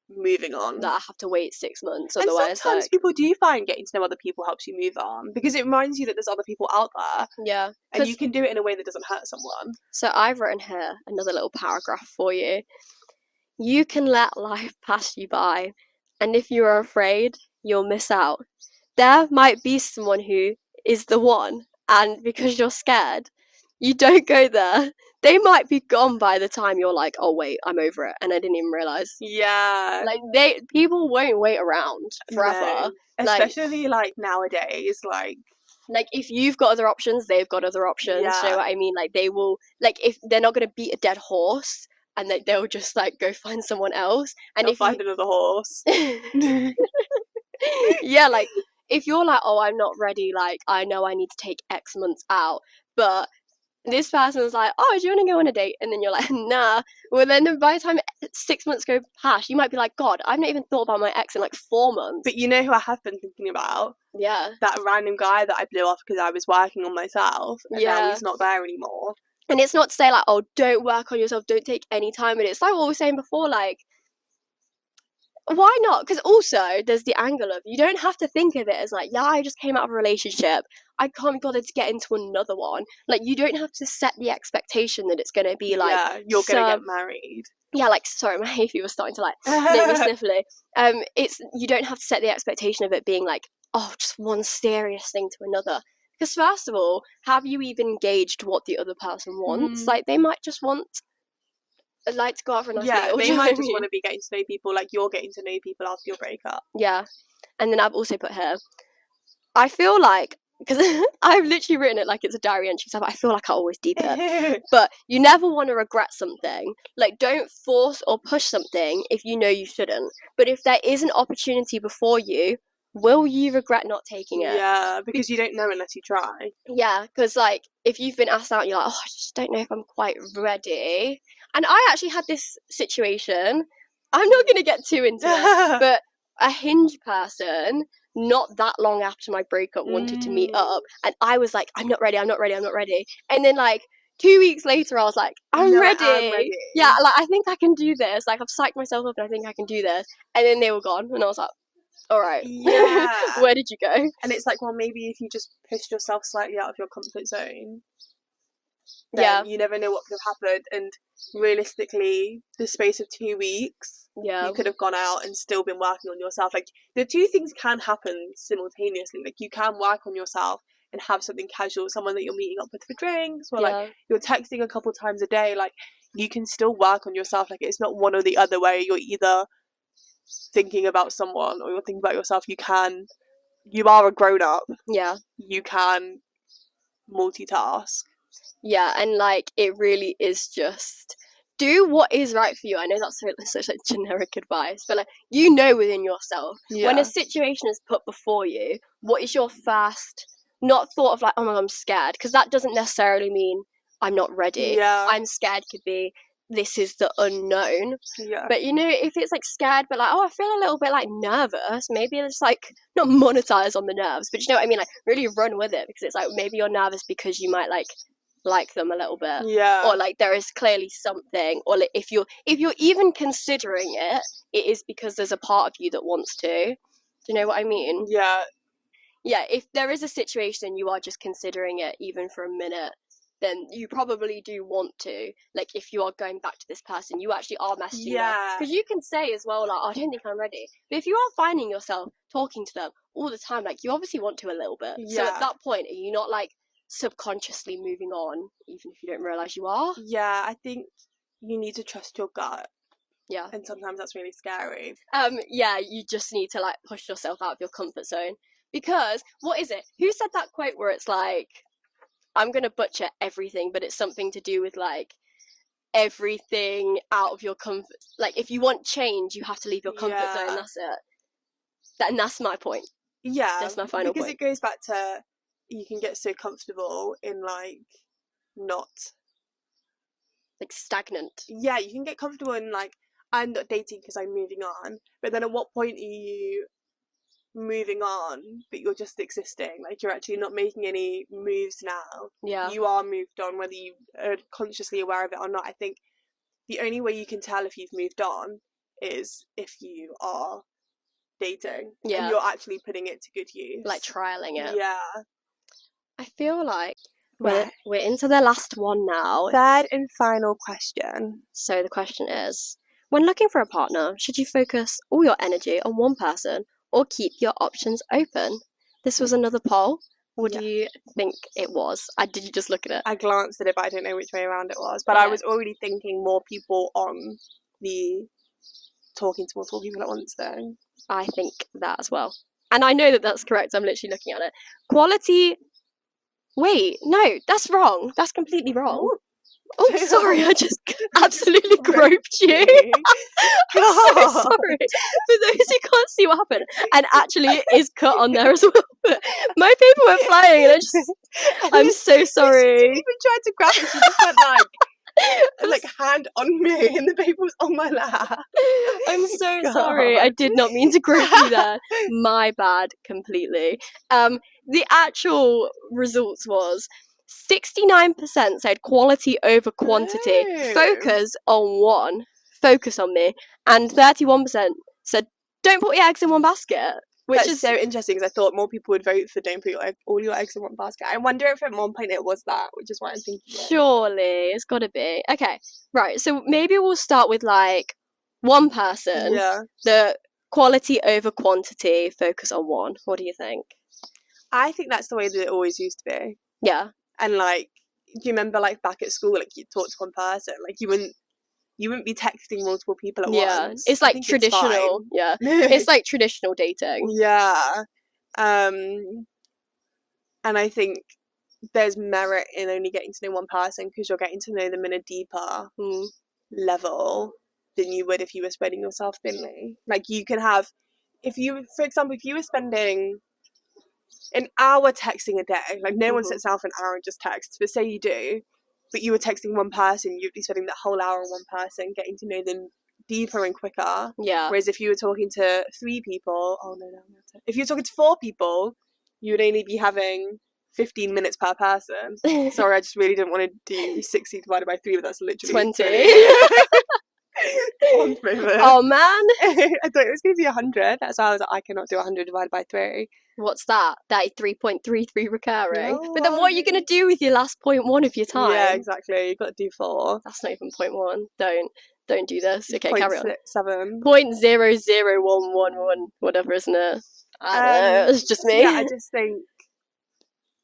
moving on. That I have to wait 6 months. And Otherwise, sometimes people do find getting to know other people helps you move on because it reminds you that there's other people out there. Yeah. And you can do it in a way that doesn't hurt someone. So I've written here another little paragraph for you. You can let life pass you by, and if you are afraid, you'll miss out. There might be someone who is the one, and because you're scared, you don't go there. They might be gone by the time you're like, oh wait, I'm over it, and I didn't even realise. Yeah. Like, people won't wait around forever. No. Especially like nowadays, like if you've got other options, they've got other options. Yeah. You know what I mean? Like, they will, like, if they're not going to beat a dead horse, and they'll just like go find someone else, and they'll find another horse. Yeah, like if you're like, oh, I'm not ready, like I know I need to take X months out, but this person's like, oh, do you want to go on a date? And then you're like, nah. Well, then by the time 6 months go past, you might be like, God, I've not even thought about my ex in like 4 months. But you know who I have been thinking about? Yeah. That random guy that I blew off because I was working on myself, and now he's not there anymore. And it's not to say like, oh, don't work on yourself, don't take any time. But it's like what we were saying before, like, why not? Because also there's the angle of you don't have to think of it as like, yeah, I just came out of a relationship, I can't be bothered to get into another one. Like, you don't have to set the expectation that it's going to be like, yeah, you're going to get married. Yeah, like, sorry, my hay fever's starting to like make me sniffly. It's, you don't have to set the expectation of it being like, oh, just one serious thing to another. Because first of all, have you even gauged what the other person wants? Like, they might just want like to go out for a nice meal. They might just want to be getting to know people like you're getting to know people after your breakup. Yeah. And then I've also put here, I feel like, because I've literally written it like it's a diary entry, so I feel like I always deep it. But you never want to regret something. Like, don't force or push something if you know you shouldn't. But if there is an opportunity before you, will you regret not taking it? Yeah, because you don't know unless you try. Yeah, because like if you've been asked out and you're like, oh, I just don't know if I'm quite ready. And I actually had this situation, I'm not going to get too into it, but a Hinge person not that long after my breakup wanted to meet up, and I was like, I'm not ready. And then like 2 weeks later I was like, I'm ready. Yeah, like I think I can do this. Like, I've psyched myself up and I think I can do this. And then they were gone and I was like, all right. Yeah. Where did you go? And it's like, well, maybe if you just pushed yourself slightly out of your comfort zone, then you never know what could have happened. And realistically, the space of 2 weeks, you could have gone out and still been working on yourself. Like, the two things can happen simultaneously. Like, you can work on yourself and have something casual, someone that you're meeting up with for drinks, or like you're texting a couple times a day. Like, you can still work on yourself. Like, it's not one or the other, where you're either thinking about someone or you're thinking about yourself, you are a grown-up. Yeah. You can multitask. Yeah, and like it really is just do what is right for you. I know that's such like generic advice, but like you know within yourself when a situation is put before you, what is your first not thought of like, oh my God, I'm scared, because that doesn't necessarily mean I'm not ready. Yeah. I'm scared could be this is the unknown. Yeah. But you know, if it's like scared but like, oh, I feel a little bit like nervous, maybe it's like not monetize on the nerves, but you know what I mean, like really run with it, because it's like maybe you're nervous because you might like them a little bit, or like there is clearly something, or like if you're even considering it, it is because there's a part of you that wants to. Do you know what I mean? Yeah. If there is a situation you are just considering it even for a minute, then you probably do want to, like if you are going back to this person, you actually are messaging them, because you can say as well like, oh, I don't think I'm ready, but if you are finding yourself talking to them all the time, like you obviously want to a little bit. So at that point, are you not like subconsciously moving on even if you don't realize you are? I think you need to trust your gut, and sometimes that's really scary. You just need to like push yourself out of your comfort zone, because what is it, who said that quote where it's like, I'm gonna butcher everything, but it's something to do with like everything out of your comfort, like if you want change you have to leave your comfort zone. That's it. And that's my point. That's my final because point. It goes back to, you can get so comfortable in like not like stagnant. You can get comfortable in like, I'm not dating because I'm moving on, but then at what point are you moving on but you're just existing, like you're actually not making any moves now? You are moved on, whether you are consciously aware of it or not. I think the only way you can tell if you've moved on is if you are dating and you're actually putting it to good use, like trialing it. I feel like we're into the last one now. Third and final question. So the question is, when looking for a partner, should you focus all your energy on one person or keep your options open? This was another poll. What do you think it was? Did you just look at it? I glanced at it, but I don't know which way around it was. But I was already thinking more people on the talking to multiple people at once though. I think that as well. And I know that that's correct. I'm literally looking at it. Quality... Wait, no, that's wrong. That's completely wrong. Oh, sorry, I just absolutely groped you. I'm so sorry. For those who can't see what happened, and actually it is cut on there as well. My paper went flying, and I'm so sorry. She even tried to grab it. She just went like hand on me, and the paper was on my lap. I'm so sorry. I did not mean to grope you there. My bad, completely. The actual results was 69% said quality over quantity. Focus on one. Focus on me. And 31% said don't put your eggs in one basket. Which is so interesting, because I thought more people would vote for don't put all your eggs in one basket. I wonder if at one point it was that, which is what I'm thinking. Surely, it's got to be. Okay, right. So maybe we'll start with like one person. The quality over quantity. Focus on one. What do you think? I think that's the way that it always used to be. Yeah. And like, do you remember like back at school, like you'd talk to one person, like you wouldn't be texting multiple people at once. It's like traditional. It's like traditional dating. And I think there's merit in only getting to know one person, because you're getting to know them in a deeper level than you would if you were spreading yourself thinly. Like you can have, for example, if you were spending an hour texting a day, like no one sits down for an hour and just texts, but say you do, but you were texting one person, you'd be spending that whole hour on one person, getting to know them deeper and quicker. Whereas if you were talking to 3 people, if you're talking to 4 people, you would only be having 15 minutes per person. Sorry, I just really didn't want to do 60 divided by 3, but that's literally 20. Oh man. I thought it was going to be 100. That's why I was like, I cannot do 100 divided by 3. What's that? 33.33 recurring. No, but then what are you going to do with your last 0.1 of your time? Yeah, exactly. You've got to do 4. That's not even 0.1. Don't do this. Okay, carry on. 7. 0.00111, whatever, isn't it? I don't know. It's just me. Yeah, I just think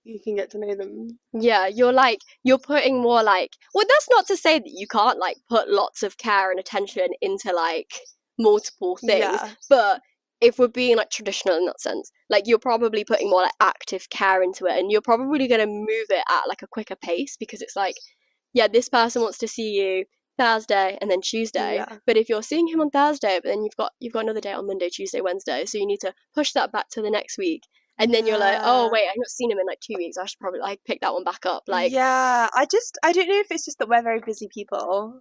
you can get to know them. Yeah, you're putting more like, well, that's not to say that you can't like put lots of care and attention into like multiple things. Yeah. But if we're being like traditional in that sense, like you're probably putting more like active care into it, and you're probably going to move it at like a quicker pace, because it's like, yeah, this person wants to see you Thursday and then Tuesday. Yeah. But if you're seeing him on Thursday, but then you've got another date on Monday, Tuesday, Wednesday, so you need to push that back to the next week. And then you're like, oh wait, I've not seen him in like 2 weeks. I should probably like pick that one back up. Like, yeah, I don't know if it's just that we're very busy people,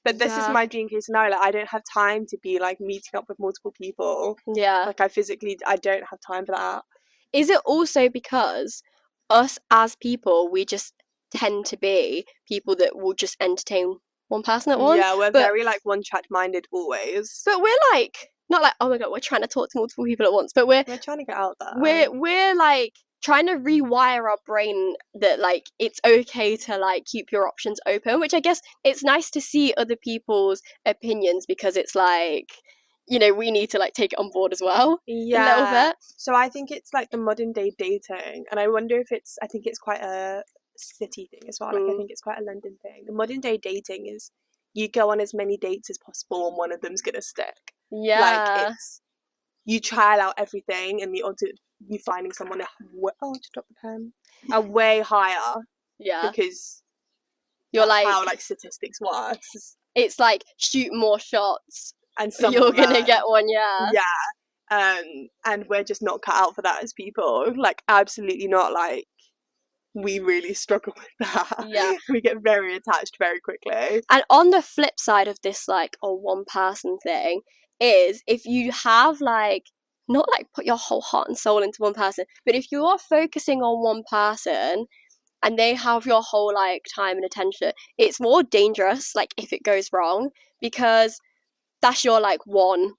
but this is my dream case scenario. Like, I don't have time to be like meeting up with multiple people. Yeah. Like, I don't have time for that. Is it also because us as people, we just tend to be people that will just entertain one person at once? Yeah, we're very like one track minded always. But we're like, not like, oh my god, we're trying to talk to multiple people at once, but we're trying to get out there. We're like trying to rewire our brain that like it's okay to like keep your options open, which I guess it's nice to see other people's opinions, because it's like, you know, we need to like take it on board as well. Yeah. A little bit. So I think it's like the modern day dating, and I wonder if I think it's quite a city thing as well. Like, I think it's quite a London thing. The modern day dating is you go on as many dates as possible and one of them's gonna stick. Yeah. Like, it's, you trial out everything, and the odds of you finding someone just drop the pen, are way higher. Yeah. Because you're like, how like statistics works. It's like shoot more shots and you're gonna get one. And we're just not cut out for that as people. Like, absolutely not. Like, we really struggle with that. We get very attached very quickly. And on the flip side of this like one person thing is, if you have like not like put your whole heart and soul into one person, but if you are focusing on one person and they have your whole like time and attention, it's more dangerous like if it goes wrong, because that's your like one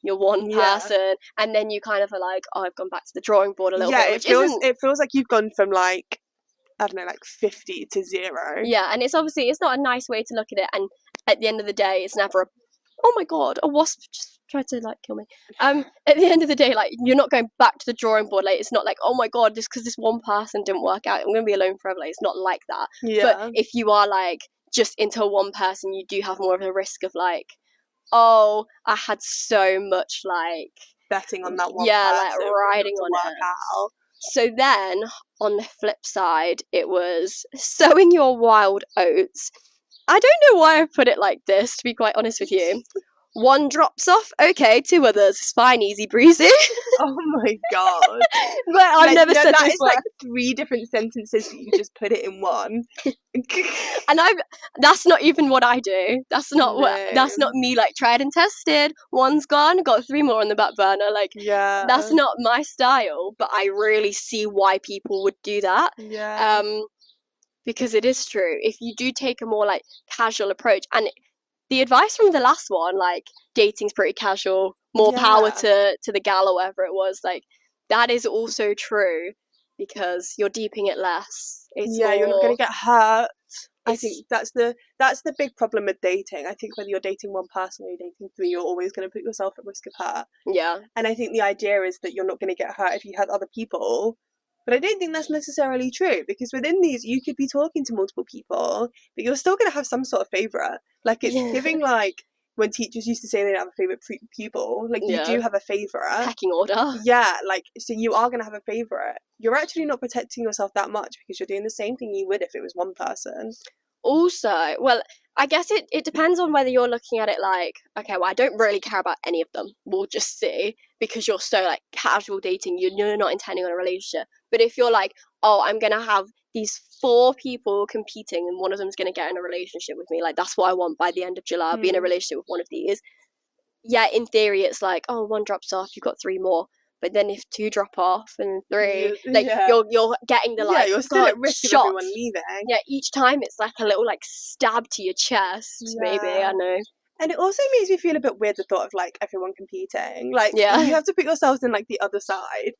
person, and then you kind of are like, oh, I've gone back to the drawing board a little bit. Which it feels like you've gone from like, I don't know, like 50 to 0. Yeah, and it's obviously, it's not a nice way to look at it, and at the end of the day, it's never oh my god, a wasp just tried to like kill me. At the end of the day, like, you're not going back to the drawing board. Like, it's not like, oh my god, just because this one person didn't work out, I'm gonna be alone forever. Like, it's not like that. But if you are like just into one person, you do have more of a risk of like, oh, I had so much like betting on that one person, like riding on it. Out. So then on the flip side, it was sowing your wild oats. I don't know why I put it like this, to be quite honest with you. One drops off, okay, 2 others, it's fine, easy breezy. Oh my god. But I've never said that this is like 3 different sentences that you just put it in one. And that's not even what I do. That's not me like tried and tested. One's gone, got 3 more on the back burner. Like, that's not my style, but I really see why people would do that. Because it is true. If you do take a more like casual approach, and the advice from the last one, like, dating's pretty casual, more power to the gal or whatever it was, like, that is also true, because you're deeping it less. You're not going to get hurt. I think that's the big problem with dating. I think whether you're dating one person or you're dating 3, you're always going to put yourself at risk of hurt. Yeah. And I think the idea is that you're not going to get hurt if you have other people. But I don't think that's necessarily true, because within these, you could be talking to multiple people, but you're still going to have some sort of favourite. Like, it's giving, like, when teachers used to say they don't have a favourite pupil, like, you do have a favourite. Pecking order. Yeah, like, so you are going to have a favourite. You're actually not protecting yourself that much, because you're doing the same thing you would if it was one person. Also, well, I guess it depends on whether you're looking at it like, okay, well, I don't really care about any of them. We'll just see, because you're so, like, casual dating, you're not intending on a relationship. But if you're like, oh, I'm going to have these 4 people competing and one of them's going to get in a relationship with me, like, that's what I want by the end of July, I'll be in a relationship with one of these. Yeah, in theory, it's like, oh, 1 drops off, you've got 3 more. But then if 2 drop off and 3, like, you're getting the, like, you're still at risk of everyone leaving. Yeah, each time it's like a little, like, stab to your chest, maybe, I know. And it also makes me feel a bit weird, the thought of, like, everyone competing. Like, you have to put yourselves in, like, the other side.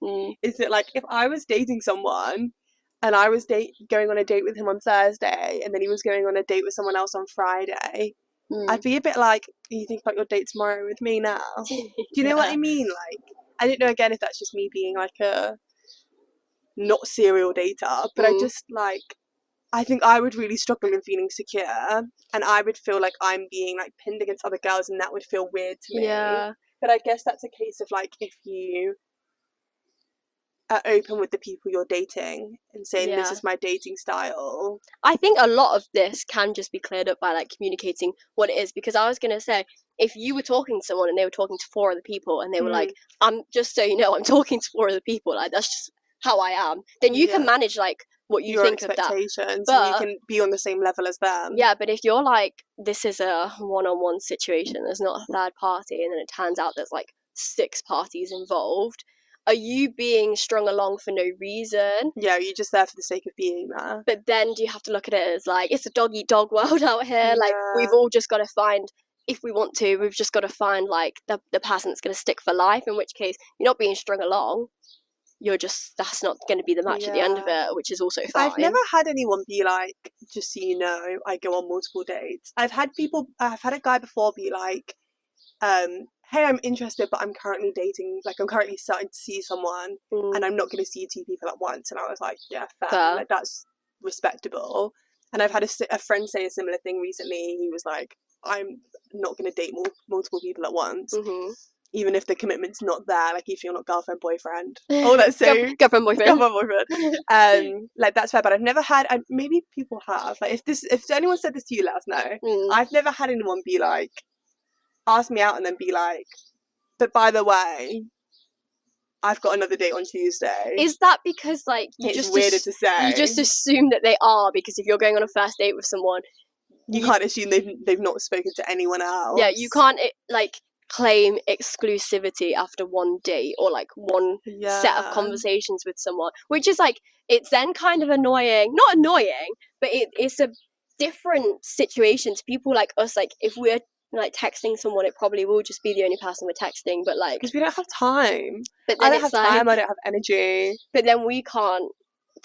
Is it, like, if I was dating someone and I was going on a date with him on Thursday and then he was going on a date with someone else on Friday, I'd be a bit like, you think about your date tomorrow with me now? Do you know what I mean? Like, I don't know, again, if that's just me being, like, a not serial dater, but I just, like, I think I would really struggle in feeling secure, and I would feel like I'm being like pinned against other girls, and that would feel weird to me. Yeah. But I guess that's a case of like, if you are open with the people you're dating and saying, this Yeah. is my dating style. I think a lot of this can just be cleared up by like communicating what it is, because I was going to say, if you were talking to someone and they were talking to 4 other people and they were like, I'm just so you know, I'm talking to 4 other people, like that's just how I am, then you can manage like what you your think of that. expectations, But and you can be on the same level as them. yeah, but if you're like, this is a one-on-one situation, there's not a third party, and then it turns out there's like 6 parties involved, are you being strung along for no reason? Yeah, you're just there for the sake of being there. But then do you have to look at it as like, it's a dog-eat-dog world out here, like we've all just got to find, if we want to, we've just got to find like the person that's going to stick for life, in which case you're not being strung along, you're just, that's not going to be the match at the end of it, which is also fine. I've never had anyone be like, just so you know, I go on multiple dates. I've had a guy before be like, hey, I'm interested, but I'm currently dating, like I'm currently starting to see someone, and I'm not going to see 2 people at once. And I was like, yeah, fair. Like that's respectable. And I've had a friend say a similar thing recently. He was like, I'm not going to date multiple people at once. Even if the commitment's not there, like if you're not girlfriend, boyfriend. Oh, that's so... girlfriend, boyfriend. Girlfriend, boyfriend. Like, that's fair, but I've never had... maybe people have. Like, if anyone said this to you, let us know. I've never had anyone be like... ask me out and then be like, but by the way, I've got another date on Tuesday. Is that because, like, it's weirder to say. You just assume that they are, because if you're going on a first date with someone... You can't assume they've not spoken to anyone else. Yeah, you can't, like... claim exclusivity after one date or like one set of conversations with someone, which is like, it's then kind of annoying, not annoying, but it's a different situation to people like us. Like if we're like texting someone, it probably will just be the only person we're texting, but like because we don't have time. But then I don't have time, I don't have energy, but then we can't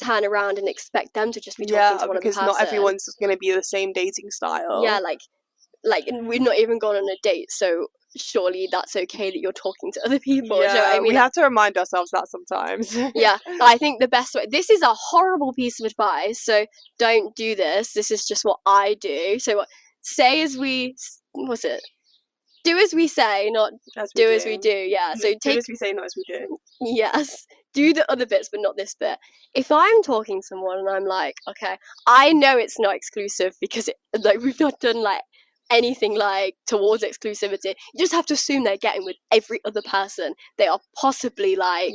turn around and expect them to just be talking to one because other person. Not everyone's going to be the same dating style. Like we've not even gone on a date, so surely that's okay that you're talking to other people. Yeah, you know what I mean? We have to remind ourselves that sometimes. Yeah, I think the best way, this is a horrible piece of advice, so don't do this. This is just what I do. So say as we, what's it? Do as we say, not do as we do. Yeah, so do as we say, not as we do. Yes, do the other bits, but not this bit. If I'm talking to someone and I'm like, okay, I know it's not exclusive because like we've not done like anything like towards exclusivity, you just have to assume they're getting with every other person they are possibly like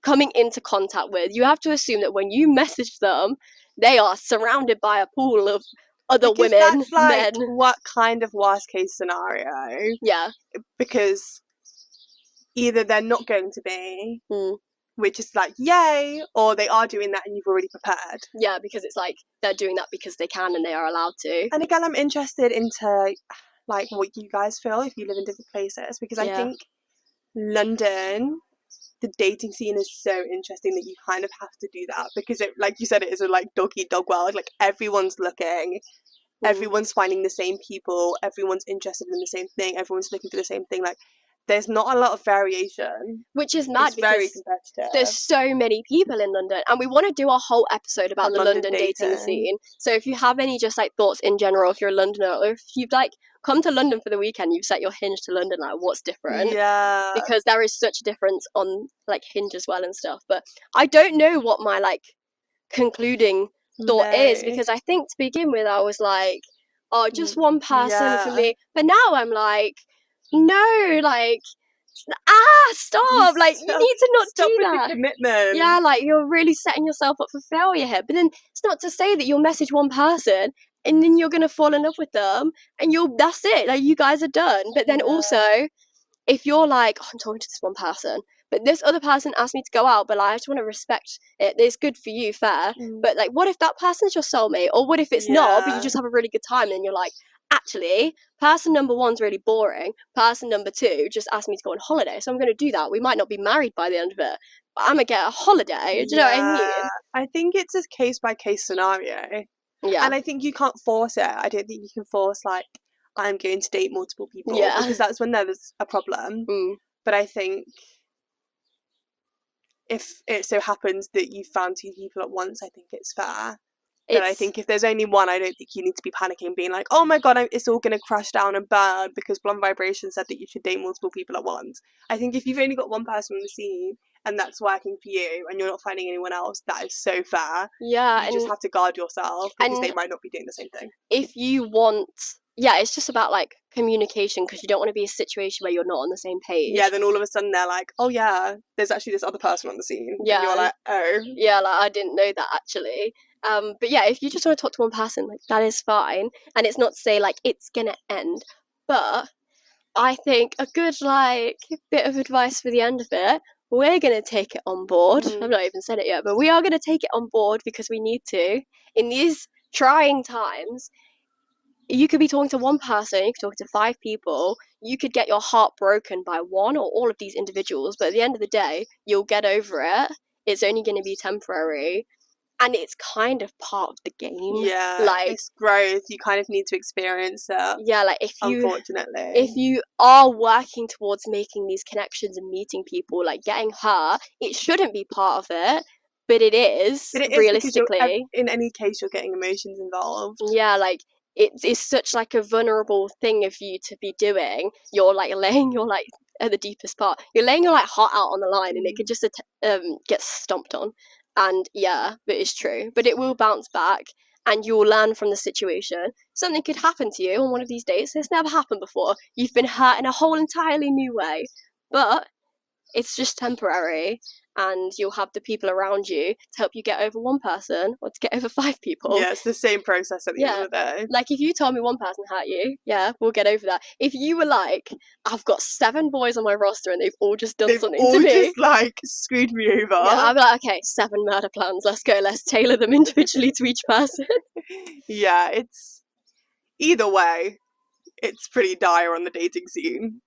coming into contact with. You have to assume that when you message them, they are surrounded by a pool of other women, that's like men. What kind of worst case scenario? Yeah, because either they're not going to be, which is like yay, or they are doing that and you've already prepared. Yeah, because it's like they're doing that because they can and they are allowed to. And again, I'm interested into like what you guys feel if you live in different places, because I think London, the dating scene is so interesting that you kind of have to do that, because it, like you said, it is a like dog eat dog world. Like everyone's looking, everyone's finding the same people, everyone's interested in the same thing, everyone's looking for the same thing. Like there's not a lot of variation, which is mad. It's very competitive. There's so many people in London, and we want to do a whole episode about the London dating scene. So if you have any just like thoughts in general, if you're a Londoner, or if you've like come to London for the weekend, you've set your Hinge to London, like what's different? Yeah, because there is such a difference on like Hinge as well and stuff. But I don't know what my like concluding thought is, because I think to begin with I was like, oh, just one person for me, but now I'm like, no, like stop, like you need to not stop do with that. The commitment. Yeah, like you're really setting yourself up for failure here. But then it's not to say that you'll message one person and then you're gonna fall in love with them and that's it, like you guys are done. But then also if you're like, oh, I'm talking to this one person, but this other person asked me to go out, but like, I just want to respect it. It's good for you, fair. But like, what if that person's your soulmate? Or what if it's not, but you just have a really good time and you're like, actually, person number 1's really boring. Person number 2 just asked me to go on holiday, so I'm going to do that. We might not be married by the end of it, but I'm going to get a holiday. Do you know what I mean? I think it's a case-by-case scenario. Yeah. And I think you can't force it. I don't think you can force, like, I'm going to date multiple people. Yeah. Because that's when there's a problem. But I think if it so happens that you found 2 people at once, I think it's fair. But I think if there's only one, I don't think you need to be panicking, being like, oh my god, it's all going to crash down and burn because Blonde Vibration said that you should date multiple people at once. I think if you've only got one person on the scene and that's working for you and you're not finding anyone else, that is so fair. Yeah. You just have to guard yourself because they might not be doing the same thing. If you want... Yeah, it's just about, like, communication, because you don't want to be in a situation where you're not on the same page. Yeah, then all of a sudden they're like, oh yeah, there's actually this other person on the scene. Yeah. And you're like, oh. Yeah, like, I didn't know that, actually. But yeah, if you just want to talk to one person, like, that is fine. And it's not to say, like, it's gonna end. But I think a good, like, bit of advice for the end of it, we're gonna take it on board. I've not even said it yet, but we are gonna take it on board because we need to. In these trying times, you could be talking to one person, you could talk to 5 people, you could get your heart broken by one or all of these individuals, but at the end of the day, you'll get over it. It's only going to be temporary, and it's kind of part of the game. Yeah, like, it's growth. You kind of need to experience it. Yeah, like, unfortunately. If you are working towards making these connections and meeting people, like getting hurt, it shouldn't be part of it. But it is, realistically. In any case, you're getting emotions involved. Yeah, like, it's such, like, a vulnerable thing of you to be doing. You're, like, laying your, like, at the deepest part, you're laying your, like, heart out on the line, and it could just get stomped on. And yeah, but it's true. But it will bounce back, and you'll learn from the situation. Something could happen to you on one of these dates. It's never happened before. You've been hurt in a whole entirely new way. But it's just temporary, and you'll have the people around you to help you get over one person or to get over 5 people. Yeah, it's the same process at the end of the day. Like, if you told me one person hurt you, yeah, we'll get over that. If you were like, I've got 7 boys on my roster and they've all just done something to me. They've all just, like, screwed me over. Yeah, I'd be like, okay, 7 murder plans, let's go, let's tailor them individually to each person. Yeah, it's... Either way, it's pretty dire on the dating scene.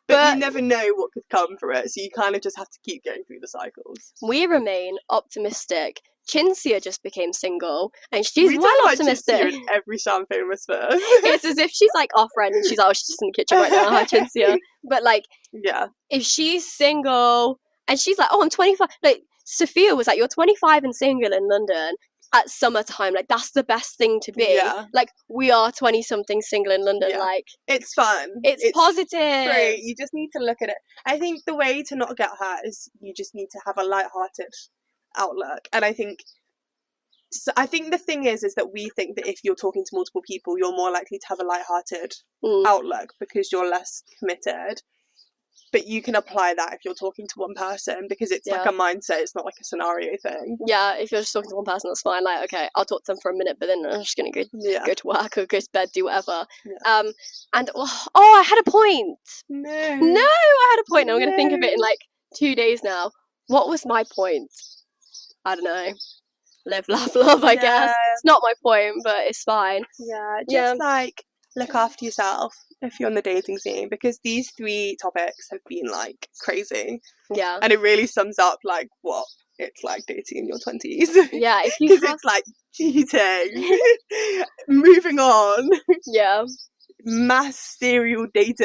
But you never know what could come from it, so you kind of just have to keep going through the cycles. We remain optimistic. Chinsia just became single, and she's well optimistic. Chinsia in every Champagne Whisper. It's as if she's, like, our friend, and she's like, oh, she's just in the kitchen right now, hi, Chinsia. But, like, yeah, if she's single, and she's like, oh, I'm 25. Like, Sophia was like, you're 25 and single in London at summertime, like, that's the best thing to be. Yeah. Like, we are 20-something single in London. Like, it's fun, it's positive. Great. You just need to look at it. I think the way to not get hurt is you just need to have a light-hearted outlook. And I think the thing is that we think that if you're talking to multiple people, you're more likely to have a light-hearted outlook because you're less committed. But you can apply that if you're talking to one person because it's like a mindset, it's not like a scenario thing. Yeah, if you're just talking to one person, that's fine. Like, okay, I'll talk to them for a minute, but then I'm just going to go to work or go to bed, do whatever. Yeah. And, I had a point. No, I had a point. No. I'm going to think of it in, like, 2 days now. What was my point? I don't know. Live, laugh, love, I guess. It's not my point, but it's fine. Yeah, like, look after yourself if you're on the dating scene, because these 3 topics have been, like, crazy. Yeah. And it really sums up, like, what it's like dating in your 20s. Yeah, because it's like cheating, moving on. Yeah. Mass serial dating.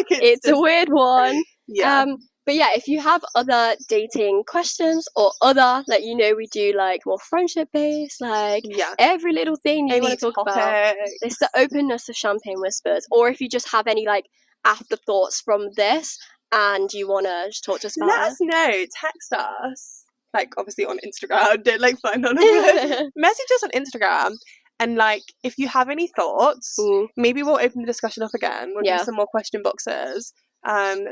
It's a weird one. Yeah. But yeah, if you have other dating questions or other, like, we do, like, more friendship-based, like, every little thing you want to talk about. It's the openness of Champagne Whispers. Or if you just have any, like, afterthoughts from this and you want to just talk to us about it. Let us know. Text us. Like, obviously on Instagram. Don't, like, find on us. Message us on Instagram. And, like, if you have any thoughts, maybe we'll open the discussion up again. We'll do some more question boxes.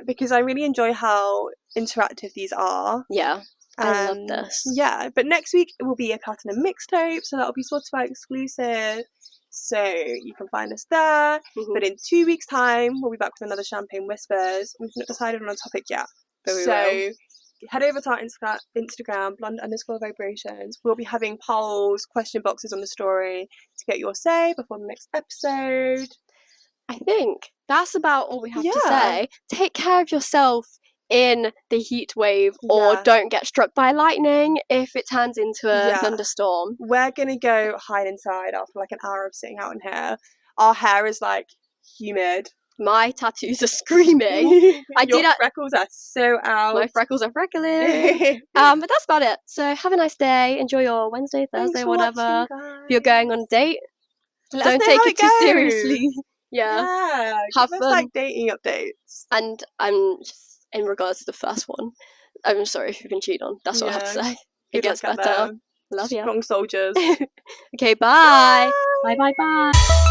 Because I really enjoy how interactive these are. Yeah, I love this. Yeah, but next week it will be a platinum mixtape, so that'll be Spotify exclusive. So you can find us there. But in 2 weeks' time, we'll be back with another Champagne Whispers. We've not decided on a topic yet. But we will. Head over to our Instagram, blonde_vibrations. We'll be having polls, question boxes on the story to get your say before the next episode. I think that's about all we have to say. Take care of yourself in the heat wave, or don't get struck by lightning if it turns into a thunderstorm. We're gonna go hide inside after like an hour of sitting out in here. Our hair is like humid My tattoos are screaming. Your freckles are so out. My freckles are freckling. But that's about it. So have a nice day. Enjoy your Wednesday, Thursday, whatever. If you're going on a date, don't take it too seriously. Yeah. Have give us, fun. like dating updates. And I'm just in regards to the first one, I'm sorry if you've been cheated on. That's what I have to say. It gets better. Love you. Strong soldiers. Okay, bye. Bye.